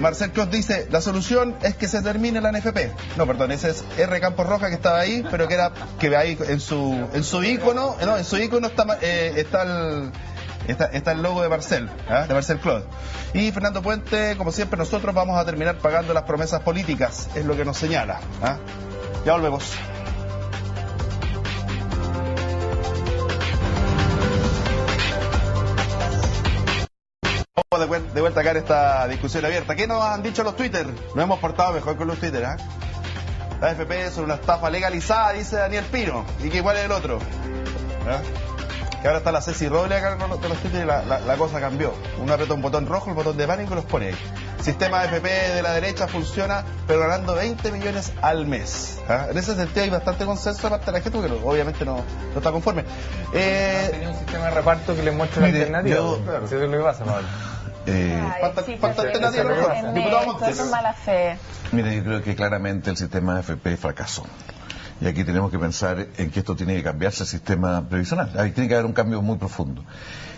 B: Marcel Clos dice: la solución es que se termine la NFP. No, perdón, ese es R. Campos Roja, que estaba ahí, pero que ahí en su ícono, no, en su ícono está el logo de Marcel, de Marcel Clos. Y Fernando Puente, como siempre, nosotros vamos a terminar pagando las promesas políticas, es lo que nos señala. Ya volvemos. De vuelta acá en esta discusión abierta. ¿Qué nos han dicho los Twitter? Nos hemos portado mejor con los Twitter, La AFP son una estafa legalizada, dice Daniel Pino. ¿Y que igual es el otro? Que ahora está la Ceci Roble acá con los Twitter y la cosa cambió. Uno aprieta un botón rojo, el botón de pánico, y los pone ahí. Sistema AFP de la derecha funciona, pero ganando 20 millones al mes. En ese sentido hay bastante consenso de parte de la gente, porque obviamente no está conforme.
E: Tenía un sistema de reparto que le muestre la alternativa. Claro. Eso es lo que pasa, Pablo.
B: ¿Cuánta alternativa? Diputado Montes.
C: Es mala fe.
D: Mire, yo creo que claramente el sistema AFP fracasó. Y aquí tenemos que pensar en que esto tiene que cambiarse el sistema previsional. Ahí tiene que haber un cambio muy profundo.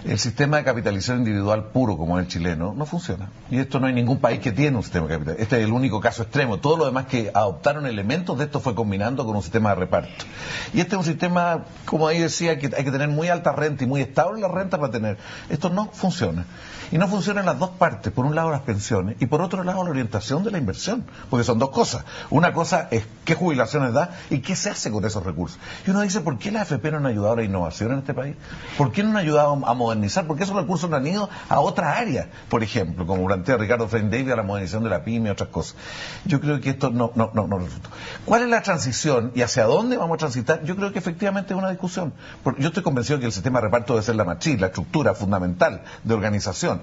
D: El sistema de capitalización individual puro, como es el chileno, no funciona. Y esto no hay ningún país que tiene un sistema de capitalización. Este es el único caso extremo. Todo lo demás que adoptaron elementos de esto fue combinando con un sistema de reparto. Y este es un sistema, como ahí decía, que hay que tener muy alta renta y muy estable la renta para tener. Esto no funciona. Y no funciona en las dos partes. Por un lado las pensiones y por otro lado la orientación de la inversión. Porque son dos cosas. Una cosa es qué jubilaciones da y qué se hace con esos recursos. Y uno dice, ¿por qué la AFP no han ayudado a la innovación en este país? ¿Por qué no han ayudado a modernizar? ¿Por qué esos recursos no han ido a otras áreas? Por ejemplo, como plantea Ricardo Frame David, a la modernización de la pyme y otras cosas. Yo creo que esto no resulta. ¿Cuál es la transición y hacia dónde vamos a transitar? Yo creo que efectivamente es una discusión. Yo estoy convencido que el sistema de reparto debe ser la matriz, la estructura fundamental de organización.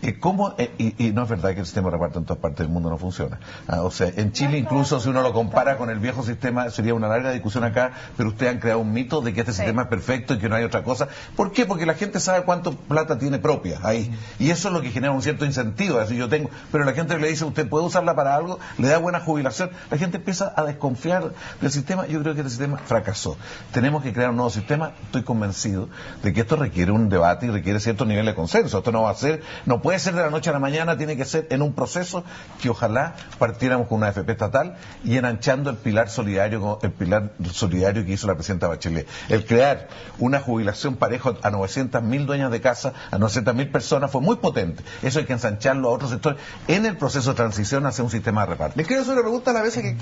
D: Y no es verdad que el sistema de reparto en todas partes del mundo no funciona. O sea, en Chile incluso si uno lo compara con el viejo sistema sería una larga discusión acá, pero ustedes han creado un mito de que este sistema es perfecto y que no hay otra cosa. ¿Por qué? Porque la gente sabe cuánto plata tiene propia ahí. Y eso es lo que genera un cierto incentivo. Así yo tengo, pero la gente le dice, usted puede usarla para algo, le da buena jubilación. La gente empieza a desconfiar del sistema. Yo creo que este sistema fracasó. Tenemos que crear un nuevo sistema. Estoy convencido de que esto requiere un debate y requiere cierto nivel de consenso. Esto no va a ser, no puede ser de la noche a la mañana, tiene que ser en un proceso que ojalá partiéramos con una AFP estatal y enanchando el pilar solidario que hizo la presidenta Bachelet. El crear una jubilación pareja a 900.000 dueñas de casa, a 900.000 personas, fue muy potente. Eso hay que ensancharlo a otros sectores en el proceso de transición hacia un sistema de reparto.
B: Les quiero hacer una pregunta a la vez que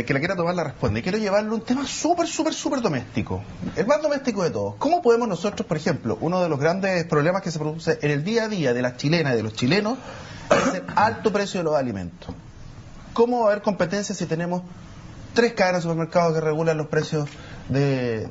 B: que la quiera tomar la responde. Y quiero llevarlo a un tema súper doméstico. El más doméstico de todos. ¿Cómo podemos nosotros, por ejemplo, uno de los grandes problemas que se produce en el día a día de las chilenas y de los chilenos es el alto precio de los alimentos? ¿Cómo va a haber competencia si tenemos 3 cadenas de supermercados que regulan los precios de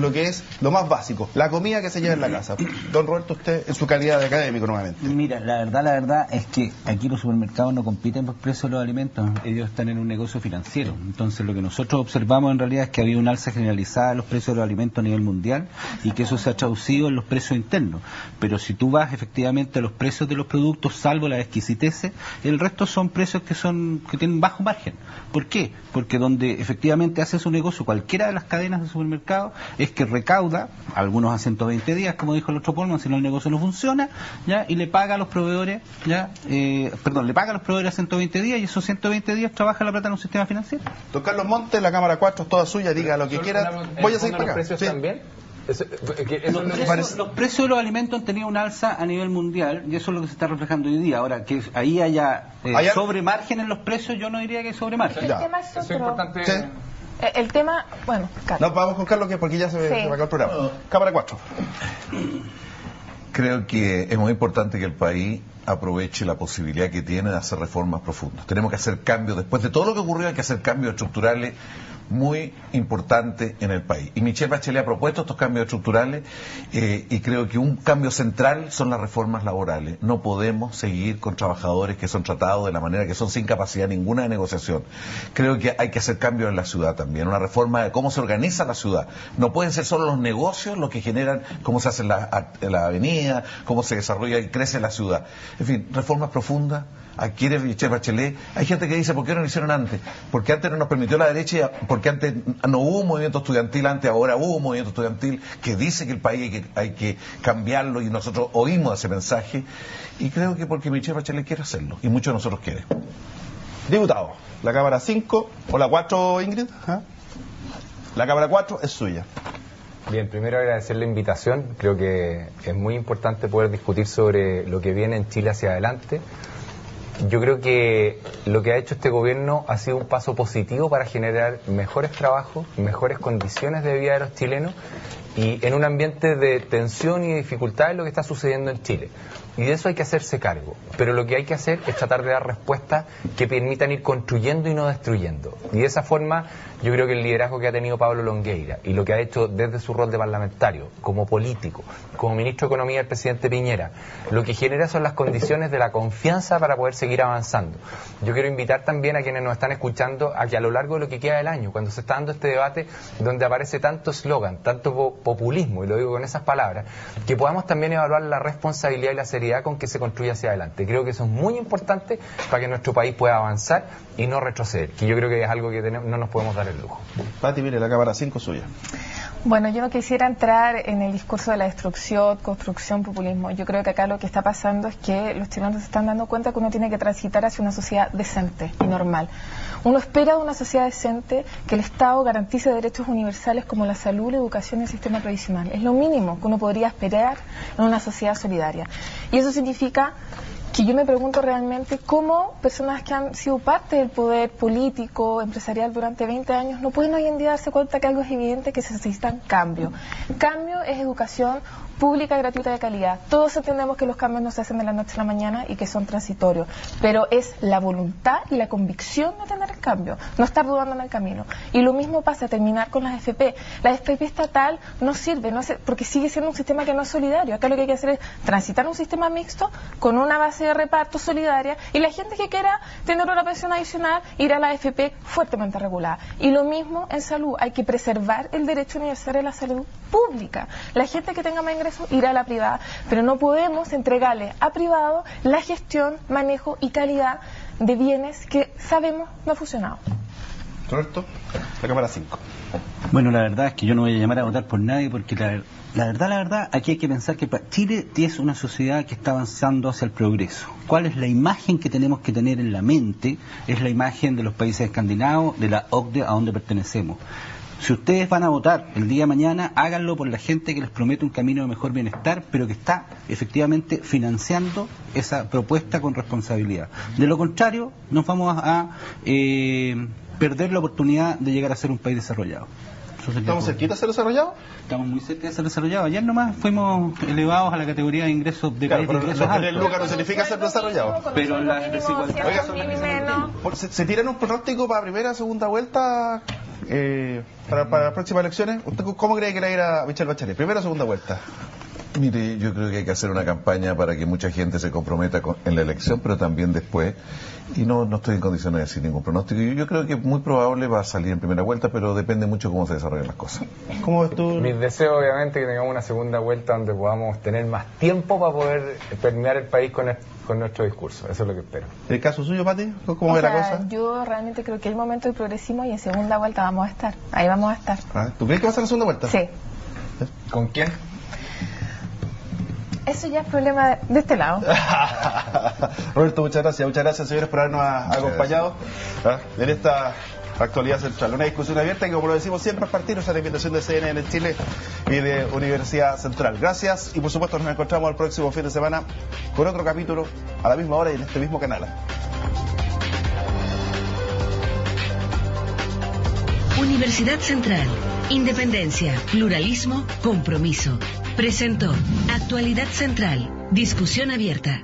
B: lo que es lo más básico, la comida que se lleva en la casa? Don Roberto, usted en su calidad de académico nuevamente.
F: Mira, la verdad es que aquí los supermercados no compiten por precios de los alimentos, ellos están en un negocio financiero. Entonces lo que nosotros observamos en realidad es que había un alza generalizada de los precios de los alimentos a nivel mundial y que eso se ha traducido en los precios internos. Pero si tú vas efectivamente a los precios de los productos, salvo las exquisiteces, el resto son precios que tienen bajo margen. ¿Por qué? Porque donde efectivamente hace su negocio cualquiera de las cadenas de supermercados es que recauda, algunos a 120 días, como dijo el otro Polman, si no el negocio no funciona, ¿ya? Y le paga a los proveedores, le paga a los proveedores a 120 días y esos 120 días trabaja la plata en un sistema financiero.
B: Don Carlos Montes, la Cámara 4 es toda suya, diga lo que quiera. Voy a seguir para acá.
E: ¿Precios también?
F: Los precios de los alimentos han tenido un alza a nivel mundial y eso es lo que se está reflejando hoy día. Ahora, que ahí haya sobremargen en los precios, yo no diría que hay sobremargen.
C: El tema es
E: Eso es
C: otro.
E: importante.
B: Sí.
C: El tema, bueno, Carlos.
B: No, vamos con Carlos porque ya se acabó el programa. Cámara 4.
D: Creo que es muy importante que el país aproveche la posibilidad que tiene de hacer reformas profundas. Tenemos que hacer cambios, después de todo lo que ocurrió hay que hacer cambios estructurales muy importantes en el país. Y Michelle Bachelet ha propuesto estos cambios estructurales y creo que un cambio central son las reformas laborales. No podemos seguir con trabajadores que son tratados de la manera que son sin capacidad ninguna de negociación. Creo que hay que hacer cambios en la ciudad también, una reforma de cómo se organiza la ciudad. No pueden ser solo los negocios los que generan cómo se hace la avenida, cómo se desarrolla y crece la ciudad. En fin, reformas profundas. Adquiere Michelle Bachelet. Hay gente que dice, ¿por qué no lo hicieron antes? Porque antes no nos permitió la derecha, porque antes no hubo un movimiento estudiantil, antes ahora hubo un movimiento estudiantil que dice que el país hay que cambiarlo y nosotros oímos ese mensaje y creo que porque Michelle Bachelet quiere hacerlo y muchos de nosotros quieren.
B: Diputado, la Cámara 5 o la 4, Ingrid. La Cámara 4 es suya.
E: Bien, primero agradecer la invitación. Creo que es muy importante poder discutir sobre lo que viene en Chile hacia adelante. Yo creo que lo que ha hecho este gobierno ha sido un paso positivo para generar mejores trabajos, mejores condiciones de vida de los chilenos y en un ambiente de tensión y dificultad es lo que está sucediendo en Chile. Y de eso hay que hacerse cargo. Pero lo que hay que hacer es tratar de dar respuestas que permitan ir construyendo y no destruyendo. Y de esa forma, yo creo que el liderazgo que ha tenido Pablo Longueira y lo que ha hecho desde su rol de parlamentario, como político, como ministro de Economía del presidente Piñera, lo que genera son las condiciones de la confianza para poder seguir avanzando. Yo quiero invitar también a quienes nos están escuchando a que a lo largo de lo que queda del año, cuando se está dando este debate donde aparece tanto eslogan, tanto populismo, y lo digo con esas palabras, que podamos también evaluar la responsabilidad y la seriedad con que se construye hacia adelante. Creo que eso es muy importante para que nuestro país pueda avanzar y no retroceder, que yo creo que es algo que no nos podemos dar el lujo.
B: Pati, mire, la Cámara 5 suya.
C: Bueno, yo no quisiera entrar en el discurso de la destrucción, construcción, populismo. Yo creo que acá lo que está pasando es que los chilenos se están dando cuenta que uno tiene que transitar hacia una sociedad decente y normal. Uno espera de una sociedad decente que el Estado garantice derechos universales como la salud, la educación y el sistema previsional. Es lo mínimo que uno podría esperar en una sociedad solidaria. Y eso significa que yo me pregunto realmente cómo personas que han sido parte del poder político, empresarial durante 20 años, no pueden hoy en día darse cuenta que algo es evidente, que se necesitan cambio. Cambio es educación pública, gratuita, de calidad. Todos entendemos que los cambios no se hacen de la noche a la mañana y que son transitorios, pero es la voluntad y la convicción de tener el cambio, no estar dudando en el camino. Y lo mismo pasa a terminar con las FP. La FP estatal no sirve, porque sigue siendo un sistema que no es solidario. Acá lo que hay que hacer es transitar un sistema mixto con una base de reparto solidaria, y la gente que quiera tener una pensión adicional irá a la AFP fuertemente regulada. Y lo mismo en salud, hay que preservar el derecho universal a la salud pública. La gente que tenga más ingresos irá a la privada, pero no podemos entregarle a privado la gestión, manejo y calidad de bienes que sabemos no ha funcionado.
B: Roberto, la cámara 5.
F: Bueno, la verdad es que yo no voy a llamar a votar por nadie porque la verdad, aquí hay que pensar que Chile es una sociedad que está avanzando hacia el progreso. ¿Cuál es la imagen que tenemos que tener en la mente? Es la imagen de los países escandinavos, de la OCDE, a donde pertenecemos. Si ustedes van a votar el día de mañana, háganlo por la gente que les promete un camino de mejor bienestar, pero que está efectivamente financiando esa propuesta con responsabilidad. De lo contrario, nos vamos a perder la oportunidad de llegar a ser un país desarrollado.
B: ¿Estamos cerquita de ser desarrollados?
F: Estamos muy cerca de ser desarrollados. Ayer nomás fuimos elevados a la categoría de ingresos de país de ingresos altos.
B: Tener lucas no significa ser desarrollado.
F: Pero las desigualdades son...
B: ¿Se tiran un pronóstico para primera o segunda vuelta para las próximas elecciones? ¿Usted cómo cree que le irá a Michelle Bachelet? ¿Primera o segunda vuelta?
D: Mire, yo creo que hay que hacer una campaña para que mucha gente se comprometa en la elección, pero también después. Y no estoy en condiciones de decir ningún pronóstico. Yo creo que muy probable va a salir en primera vuelta, pero depende mucho cómo se desarrollen las cosas.
B: ¿Cómo ves tú?
E: Mis deseos, obviamente, que tengamos una segunda vuelta donde podamos tener más tiempo para poder permear el país con nuestro discurso. Eso es lo que espero.
B: ¿El caso suyo, Pati? ¿Cómo ve la cosa?
C: Yo realmente creo que es el momento del progresismo y en segunda vuelta vamos a estar. Ahí vamos a estar.
B: ¿Tú crees que va a ser la segunda vuelta?
C: Sí.
E: ¿Con quién?
C: Eso ya es problema de este lado.
B: Roberto, muchas gracias. Muchas gracias, señores, por habernos acompañado en esta actualidad central. Una discusión abierta que, como lo decimos siempre, es partir a la invitación de CNN en Chile y de Universidad Central. Gracias y, por supuesto, nos encontramos el próximo fin de semana con otro capítulo a la misma hora y en este mismo canal.
A: Universidad Central. Independencia, pluralismo, compromiso. Presentó Actualidad Central. Discusión abierta.